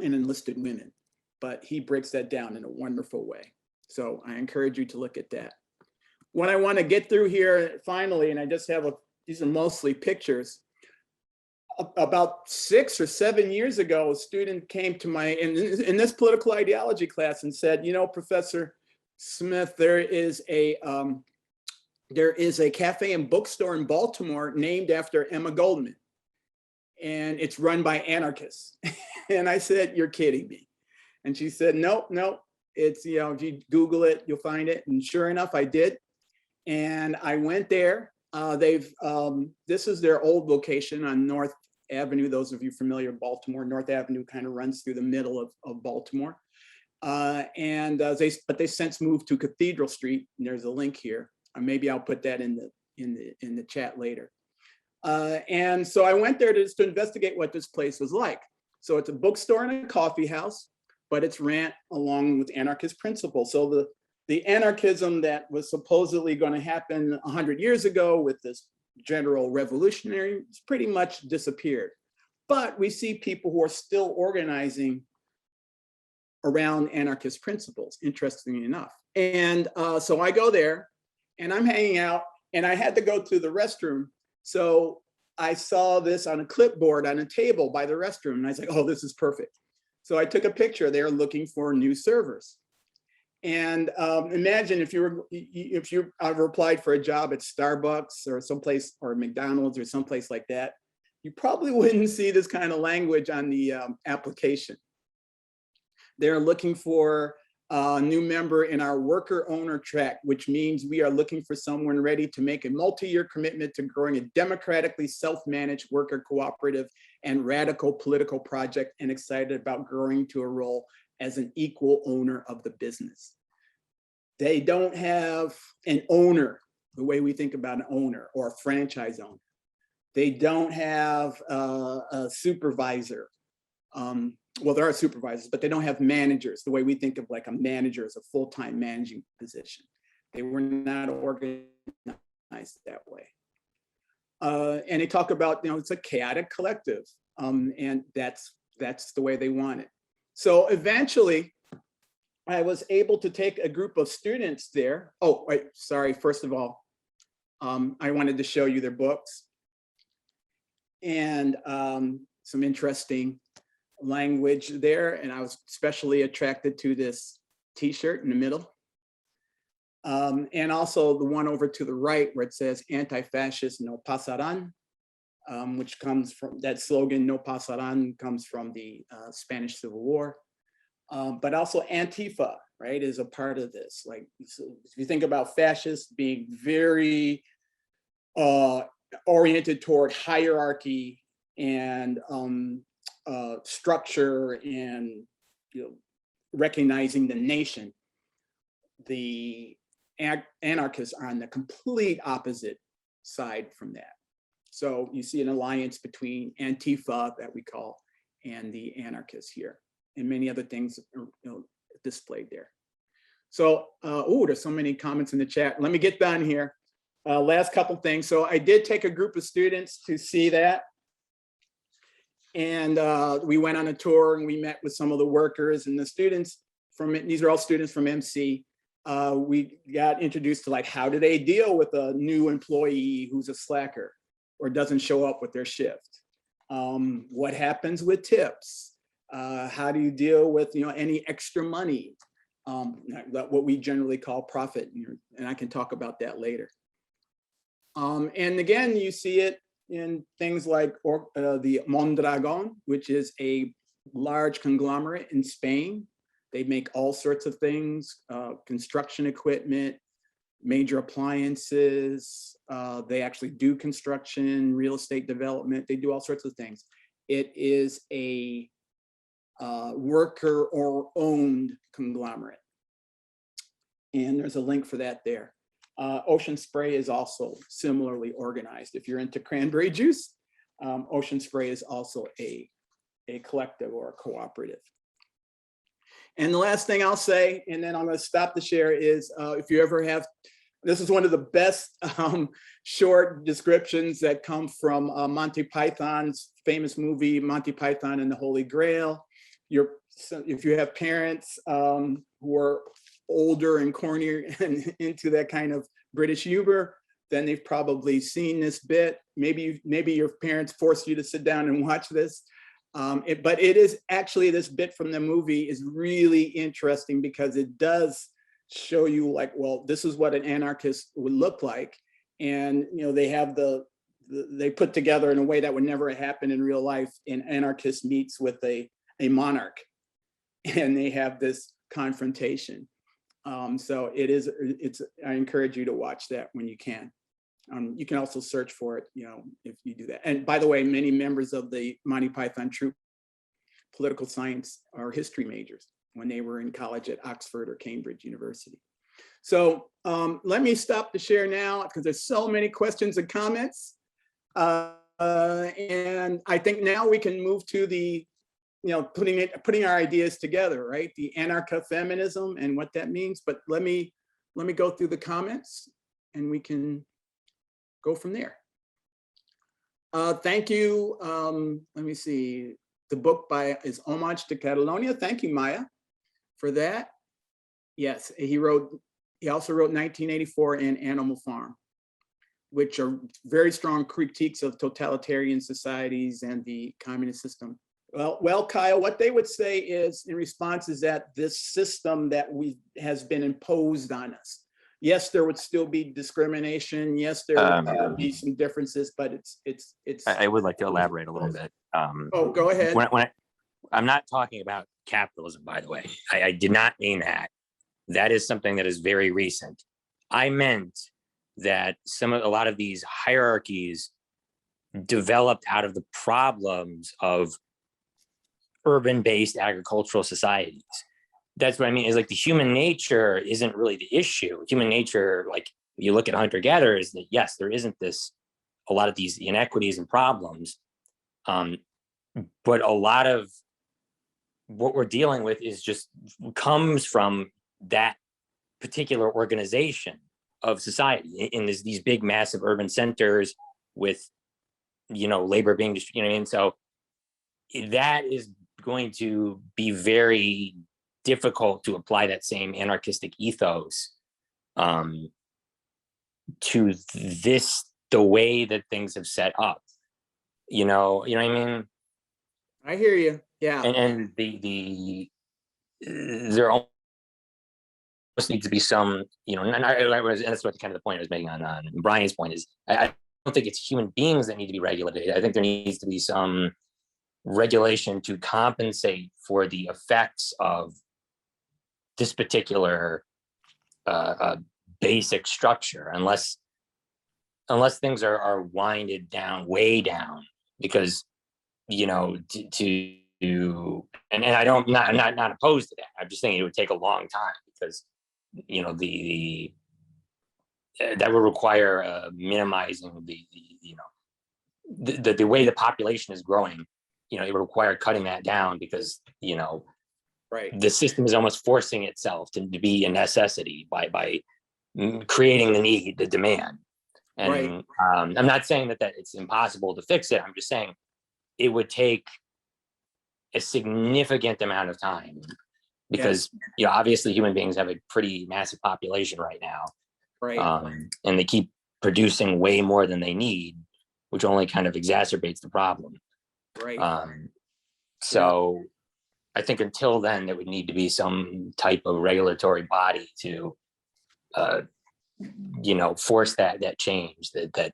and enlisted women. But he breaks that down in a wonderful way. So I encourage you to look at that. What I want to get through here finally, and I just have these are mostly pictures. About 6 or 7 years ago, a student came to in this political ideology class and said, Professor Smith, there is a cafe and bookstore in Baltimore named after Emma Goldman, and it's run by anarchists. And I said, you're kidding me. And she said, no, it's, if you Google it, you'll find it. And sure enough, I did. And I went there. This is their old location on North Avenue. Those of you familiar with Baltimore, North Avenue kind of runs through the middle of Baltimore. But they since moved to Cathedral Street. And there's a link here. Maybe I'll put that in the chat later. And so I went there to investigate what this place was like. So it's a bookstore and a coffee house, but it's ran along with anarchist principles. So the anarchism that was supposedly going to happen 100 years ago with this general revolutionary has pretty much disappeared. But we see people who are still organizing around anarchist principles, interestingly enough. And so I go there and I'm hanging out, and I had to go to the restroom. So I saw this on a clipboard on a table by the restroom, and I was like, oh, this is perfect. So I took a picture there looking for new servers. And imagine if you ever applied for a job at Starbucks or someplace, or McDonald's or someplace like that, you probably wouldn't see this kind of language on the application. They're looking for a new member in our worker owner track, which means we are looking for someone ready to make a multi-year commitment to growing a democratically self-managed worker cooperative and radical political project, and excited about growing to a role as an equal owner of the business. They don't have an owner the way we think about an owner or a franchise owner. They don't have a supervisor. Well, there are supervisors, but they don't have managers the way we think of like a manager as a full-time managing position. They were not organized that way. And they talk about, it's a chaotic collective, and that's the way they want it. So eventually, I was able to take a group of students there. Oh, wait, sorry. First of all, I wanted to show you their books and some interesting language there. And I was especially attracted to this T-shirt in the middle. And also the one over to the right where it says anti-fascist no pasaran, which comes from that slogan, no pasaran, comes from the Spanish Civil War. But also Antifa, right, is a part of this. Like, so if you think about fascists being very oriented toward hierarchy and structure and recognizing the nation, the anarchists are on the complete opposite side from that. So you see an alliance between Antifa, that we call, and the anarchists here, and many other things displayed there. So, there's so many comments in the chat. Let me get done here. Last couple things. So I did take a group of students to see that. And we went on a tour and we met with some of the workers and the students from it. These are all students from MC. We got introduced to like, how do they deal with a new employee who's a slacker or doesn't show up with their shift? What happens with tips? How do you deal with any extra money? What we generally call profit, and I can talk about that later. And again, you see it in things like the Mondragon, which is a large conglomerate in Spain. They make all sorts of things, construction equipment, major appliances. They actually do construction, real estate development. They do all sorts of things. It is a worker or owned conglomerate. And there's a link for that there. Ocean Spray is also similarly organized. If you're into cranberry juice, Ocean Spray is also a collective or a cooperative. And the last thing I'll say, and then I'm going to stop the share, is if you ever have, this is one of the best short descriptions that come from Monty Python's famous movie, Monty Python and the Holy Grail. If you have parents who are older and cornier and into that kind of British humor, then they've probably seen this bit. Maybe your parents forced you to sit down and watch this. But it is actually, this bit from the movie is really interesting because it does show you like, well, this is what an anarchist would look like. And they have they put together in a way that would never happen in real life. An anarchist meets with a monarch and they have this confrontation. So I encourage you to watch that when you can. You can also search for it, if you do that. And by the way, many members of the Monty Python troupe, political science or history majors when they were in college at Oxford or Cambridge University. So let me stop the share now because there's so many questions and comments. And I think now we can move to the putting our ideas together, right? The anarcho-feminism and what that means. But let me go through the comments and we can go from there. Thank you. Let me see. The book is Homage to Catalonia. Thank you, Maya, for that. Yes, he also wrote 1984 and Animal Farm, which are very strong critiques of totalitarian societies and the communist system. Well, Kyle, what they would say is in response is that this system that has been imposed on us, Yes, there would still be discrimination. Yes, there would be some differences, but it's. I would like to elaborate a little bit. Oh, go ahead. I'm not talking about capitalism, by the way. I did not mean that. That is something that is very recent. I meant that a lot of these hierarchies developed out of the problems of urban-based agricultural societies. That's what I mean, is like the human nature isn't really the issue. Human nature, like you look at hunter-gatherers, that yes, there isn't a lot of these inequities and problems. But a lot of what we're dealing with is just comes from that particular organization of society in these big, massive urban centers with, labor being distributed. And so that is going to be very difficult to apply that same anarchistic ethos to the way that things have set up. You know what I mean? I hear you. Yeah. And there almost needs to be some, and that's what kind of the point I was making on Brian's point is I don't think it's human beings that need to be regulated. I think there needs to be some regulation to compensate for the effects of this particular basic structure, unless things are winded down, way down, because and I'm not opposed to that. I'm just thinking it would take a long time because that would require minimizing the way the population is growing. It would require cutting that down because right, the system is almost forcing itself to be a necessity by creating the need, the demand. And right. I'm not saying that it's impossible to fix it. I'm just saying it would take a significant amount of time because obviously human beings have a pretty massive population right now, right? And they keep producing way more than they need, which only kind of exacerbates the problem, right? So I think until then there would need to be some type of regulatory body to force that change that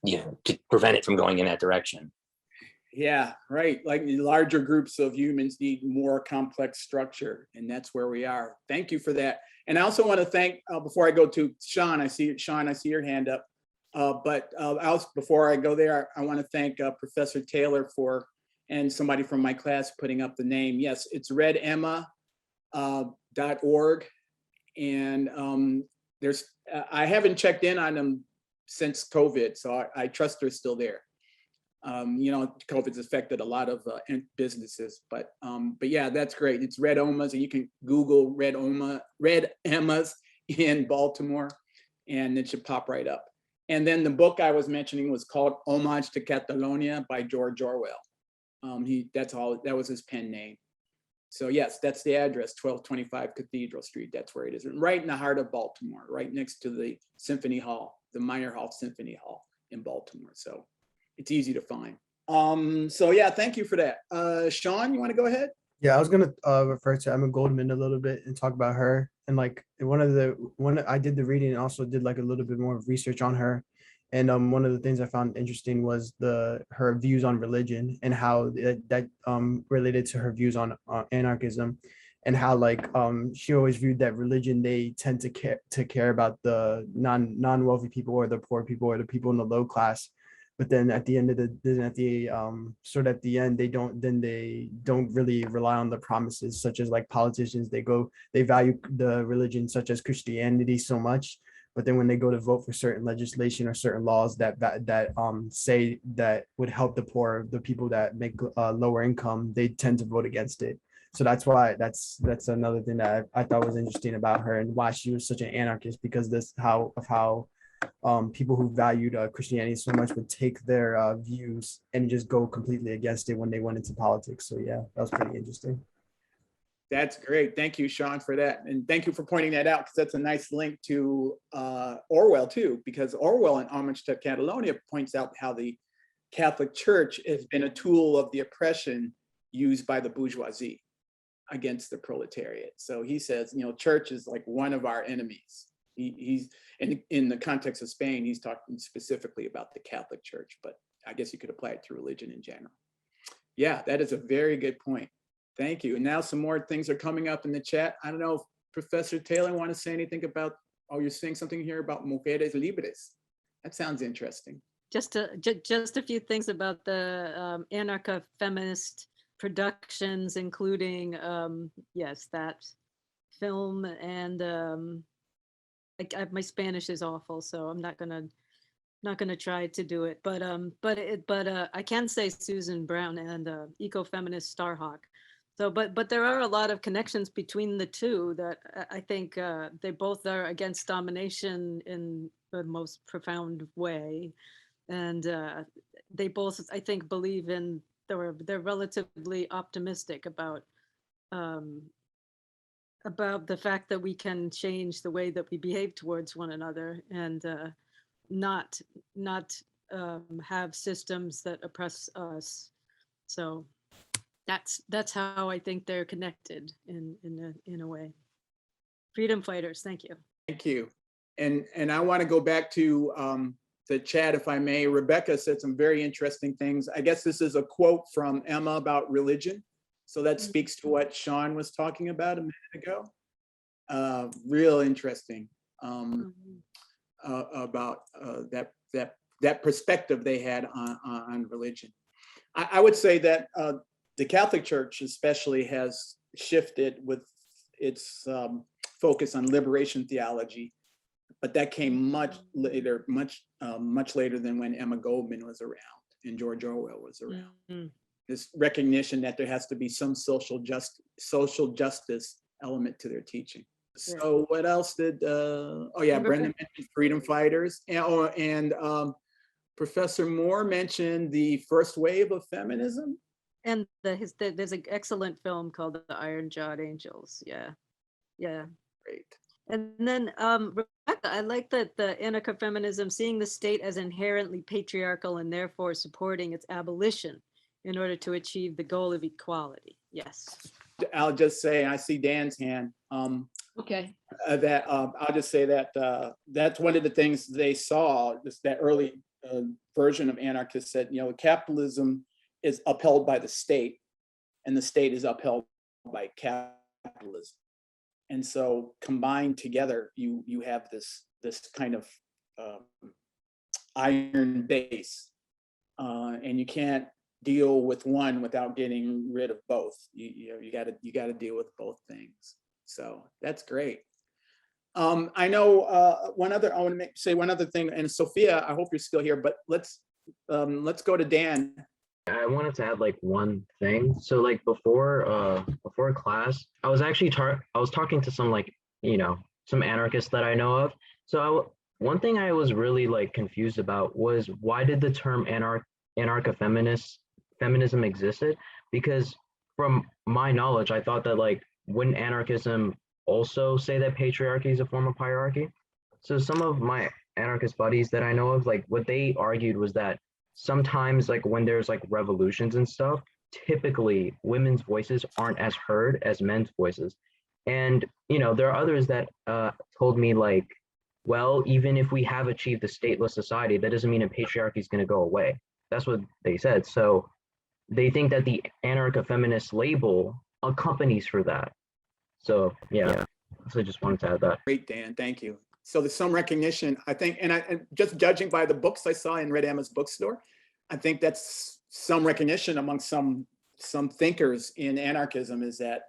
to prevent it from going in that direction. Yeah, right. Like larger groups of humans need more complex structure, and that's where we are. Thank you for that. And I also want to thank, before I go to Sean, I see your hand up. But before I go there, I want to thank Professor Taylor and somebody from my class putting up the name. Yes, it's redemma.org. And I haven't checked in on them since COVID, so I trust they're still there. COVID's affected a lot of businesses, but yeah, that's great. It's Red Emmas, and you can Google Red Emmas in Baltimore, and it should pop right up. And then the book I was mentioning was called Homage to Catalonia by George Orwell. That was his pen name. So yes, that's the address, 1225 Cathedral Street. That's where it is, right in the heart of Baltimore, right next to the Symphony Hall, the Meyerhoff Symphony Hall in Baltimore. So it's easy to find. So yeah, thank you for that. Sean, you want to go ahead? Yeah, I was gonna refer to Emma Goldman a little bit and talk about her. And like when I did the reading and also did like a little bit more research on her. And one of the things I found interesting was her views on religion and how that related to her views on anarchism, and how she always viewed that religion, they tend to care about the non-wealthy people or the poor people or the people in the low class. But then at the end of the end, they don't really rely on the promises, such as like politicians. They value the religion such as Christianity so much, but then when they go to vote for certain legislation or certain laws that say that would help the poor, the people that make lower income, they tend to vote against it. So that's another thing that I thought was interesting about her and why she was such an anarchist, because how people who valued Christianity so much would take their views and just go completely against it when they went into politics. So yeah, that was pretty interesting. That's great. Thank you, Sean, for that. And thank you for pointing that out, because that's a nice link to Orwell too, because Orwell in Homage to Catalonia points out how the Catholic Church has been a tool of the oppression used by the bourgeoisie against the proletariat. So he says, church is like one of our enemies. He's in the context of Spain, he's talking specifically about the Catholic Church, but I guess you could apply it to religion in general. Yeah, that is a very good point. Thank you. And now some more things are coming up in the chat. I don't know if Professor Taylor want to say anything about, oh, you're saying something here about mujeres libres. That sounds interesting. Just a few things about the anarcho-feminist productions, including yes, that film, and my Spanish is awful, so I'm not gonna try to do it. But I can say Susan Brown and eco-feminist Starhawk. So, but there are a lot of connections between the two that I think they both are against domination in the most profound way. And they both, I think, believe in, they're relatively optimistic about the fact that we can change the way that we behave towards one another, and not have systems that oppress us. So that's how I think they're connected in a way. Freedom fighters, thank you. Thank you. And I want to go back to the chat, if I may. Rebecca said some very interesting things. I guess this is a quote from Emma about religion. So that speaks to what Sean was talking about a minute ago. Real interesting about that perspective they had on religion. I would say that the Catholic Church especially has shifted with its focus on liberation theology, but that came much later, much later than when Emma Goldman was around and George Orwell was around. Mm-hmm. This recognition that there has to be some social justice element to their teaching. Yeah. So what else did? Oh yeah, Brenda mentioned freedom fighters, and Professor Moore mentioned the first wave of feminism. And there's an excellent film called The Iron-Jawed Angels. Yeah, yeah. Great. And then Rebecca, I like that the anarcho-feminism, seeing the state as inherently patriarchal and therefore supporting its abolition in order to achieve the goal of equality. Yes. I'll just say, I see Dan's hand. Okay. I'll just say that that's one of the things they saw. That early version of anarchists said, you know, capitalism is upheld by the state, and the state is upheld by capitalism. And so combined together, you have this kind of iron base, and you can't deal with one without getting rid of both. You got to deal with both things. So that's great. I know I want to say one other thing, and Sophia, I hope you're still here, but let's go to Dan. I wanted to add like one thing. So like before class, I was actually talking to some some anarchists that I know of. So one thing I was really like confused about was, why did the term anarcho-feminism existed? Because from my knowledge, I thought that like, wouldn't anarchism also say that patriarchy is a form of hierarchy? So some of my anarchist buddies that I know of, like what they argued was that sometimes like when there's like revolutions and stuff, typically women's voices aren't as heard as men's voices. And there are others that told me like, well, even if we have achieved a stateless society, that doesn't mean a patriarchy is going to go away. That's what they said. So they think that the anarcho-feminist label accompanies for that. So yeah. So I just wanted to add that. Great, Dan, thank you. So there's some recognition, I think, and just judging by the books I saw in Red Emma's bookstore, I think that's some recognition among some thinkers in anarchism, is that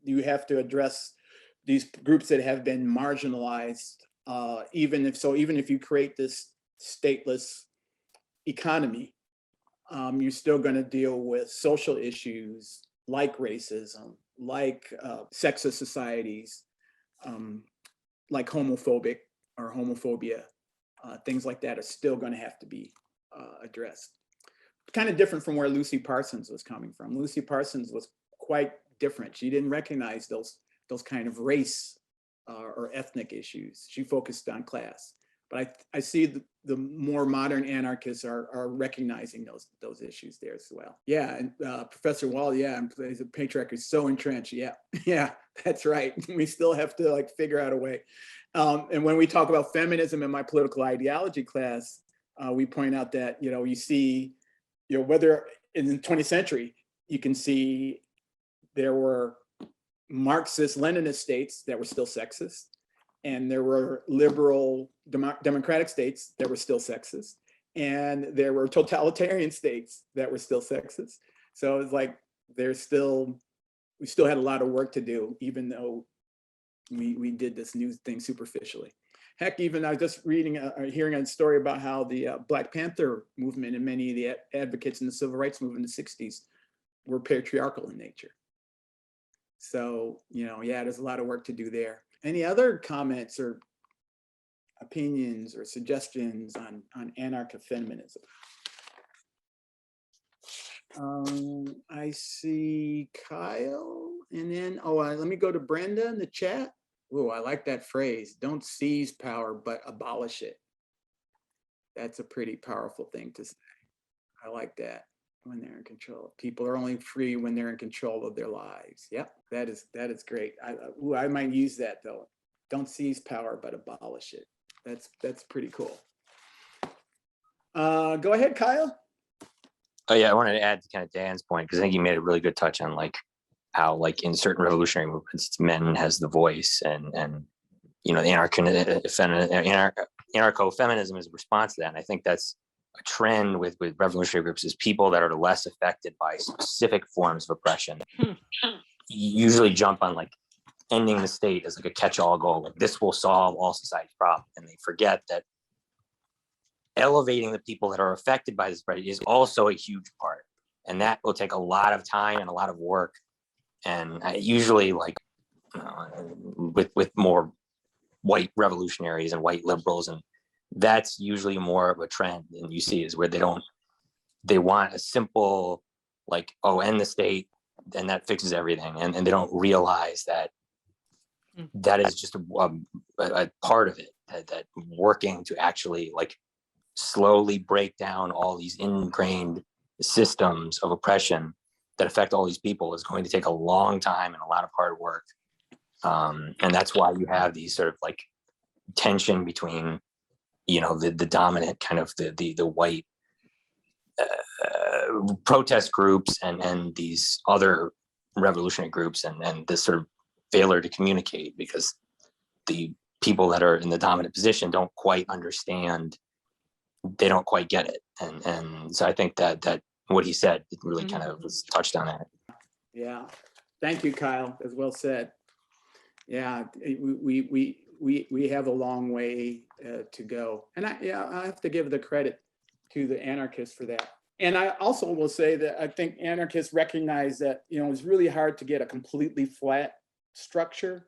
you have to address these groups that have been marginalized, even if you create this stateless economy, you're still going to deal with social issues like racism, like sexist societies, like homophobia, things like that are still going to have to be addressed. Kind of different from where Lucy Parsons was coming from. Lucy Parsons was quite different. She didn't recognize those kind of race or ethnic issues. She focused on class. But I see the more modern anarchists are recognizing those issues there as well. Yeah, and Professor Wall, the patriarchy is so entrenched. Yeah, that's right. We still have to like figure out a way. And when we talk about feminism in my political ideology class, we point out that, you see, whether in the 20th century, you can see there were Marxist Leninist states that were still sexist, and there were liberal democratic states that were still sexist, and there were totalitarian states that were still sexist. So it's like we still had a lot of work to do, even though we did this new thing superficially. Heck, even I was just hearing a story about how the Black Panther movement and many of the advocates in the civil rights movement in the 60s were patriarchal in nature. So, yeah, there's a lot of work to do there. Any other comments or opinions or suggestions on anarcho-feminism? I see Kyle, and then, let me go to Brenda in the chat. Oh, I like that phrase. Don't seize power, but abolish it. That's a pretty powerful thing to say. I like that. When they're in control. People are only free when they're in control of their lives. Yep, that is great. I might use that though. Don't seize power, but abolish it. That's pretty cool. Go ahead, Kyle. Oh yeah, I wanted to add to kind of Dan's point, because I think he made a really good touch on how in certain revolutionary movements, men has the voice, and the anarcho-feminism is a response to that. And I think that's a trend with revolutionary groups, is people that are less affected by specific forms of oppression usually jump on ending the state as a catch-all goal. This will solve all society's problems, and they forget that elevating the people that are affected by this oppression is also a huge part, and that will take a lot of time and a lot of work. And usually, with more white revolutionaries and white liberals, and that's usually more of a trend than you see, is where they want a simple end the state and that fixes everything, and they don't realize that that is just a part of it, that working to actually slowly break down all these ingrained systems of oppression that affect all these people is going to take a long time and a lot of hard work. And that's why you have these sort of tension between the dominant kind of the white protest groups and these other revolutionary groups, and this sort of failure to communicate, because the people that are in the dominant position don't quite understand, they don't quite get it. And so I think that what he said, it really kind of was touched on that. Yeah, thank you, Kyle. As well said. Yeah, we have a long way to go, and I have to give the credit to the anarchists for that. And I also will say that I think anarchists recognize that it's really hard to get a completely flat structure,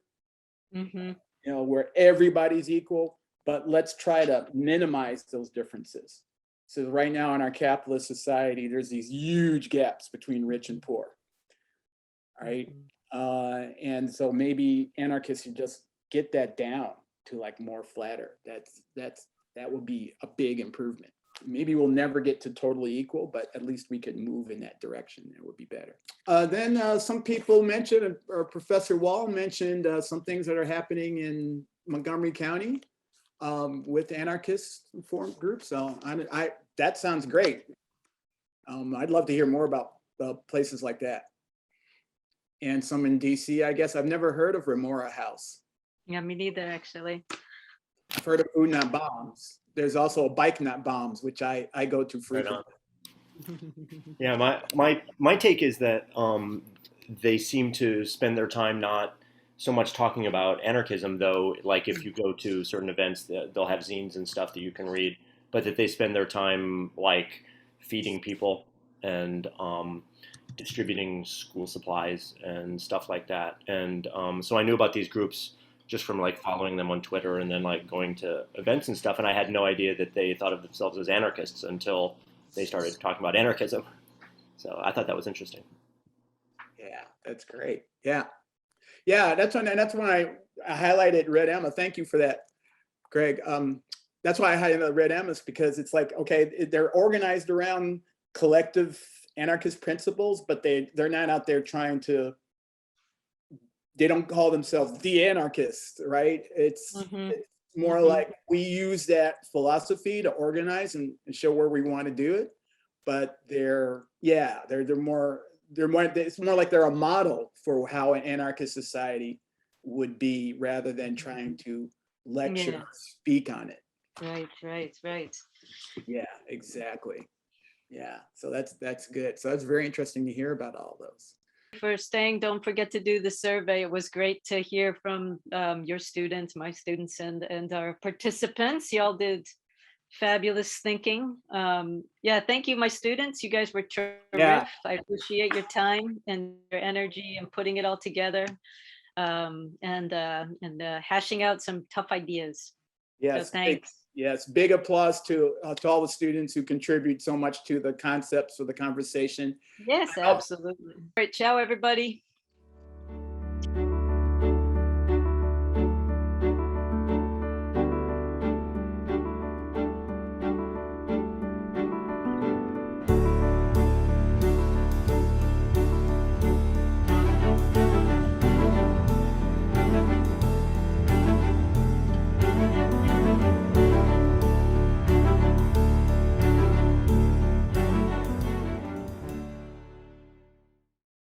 where everybody's equal. But let's try to minimize those differences. So right now in our capitalist society, there's these huge gaps between rich and poor, right? And so maybe anarchists should just get that down to more flatter. That would be a big improvement. Maybe we'll never get to totally equal, but at least we could move in that direction. It would be better. Then some people mentioned, or Professor Wall mentioned some things that are happening in Montgomery County with anarchist forum groups. So that sounds great. I'd love to hear more about places like that. And some in DC, I guess. I've never heard of Remora House. Yeah, me neither, actually. I've heard of Food Not Bombs. There's also a Bike Not Bombs, which I go to frequently. Yeah, my take is that they seem to spend their time not so much talking about anarchism, though. If you go to certain events, they'll have zines and stuff that you can read, but that they spend their time feeding people and distributing school supplies and stuff like that. And so I knew about these groups just from following them on Twitter, and then going to events and stuff. And I had no idea that they thought of themselves as anarchists until they started talking about anarchism. So I thought that was interesting. Yeah, that's great. Yeah, that's when I highlighted Red Emma. Thank you for that, Greg. That's why I highlighted Red Emma's, because it's okay, they're organized around collective anarchist principles, but they're not out there trying to they don't call themselves the anarchists, right? It's more like we use that philosophy to organize and show where we want to do it, but it's more like they're a model for how an anarchist society would be, rather than trying to lecture or speak on it. Right. Yeah, exactly. Yeah, so that's good. So that's very interesting to hear about all those. For staying, don't forget to do the survey. It was great to hear from your students, my students, and our participants. Y'all did fabulous thinking. Thank you, my students. You guys were terrific. I appreciate your time and your energy and putting it all together, and hashing out some tough ideas. Yes, so thanks. Big applause to all the students who contribute so much to the concepts of the conversation. Yes, absolutely. All right, ciao, everybody.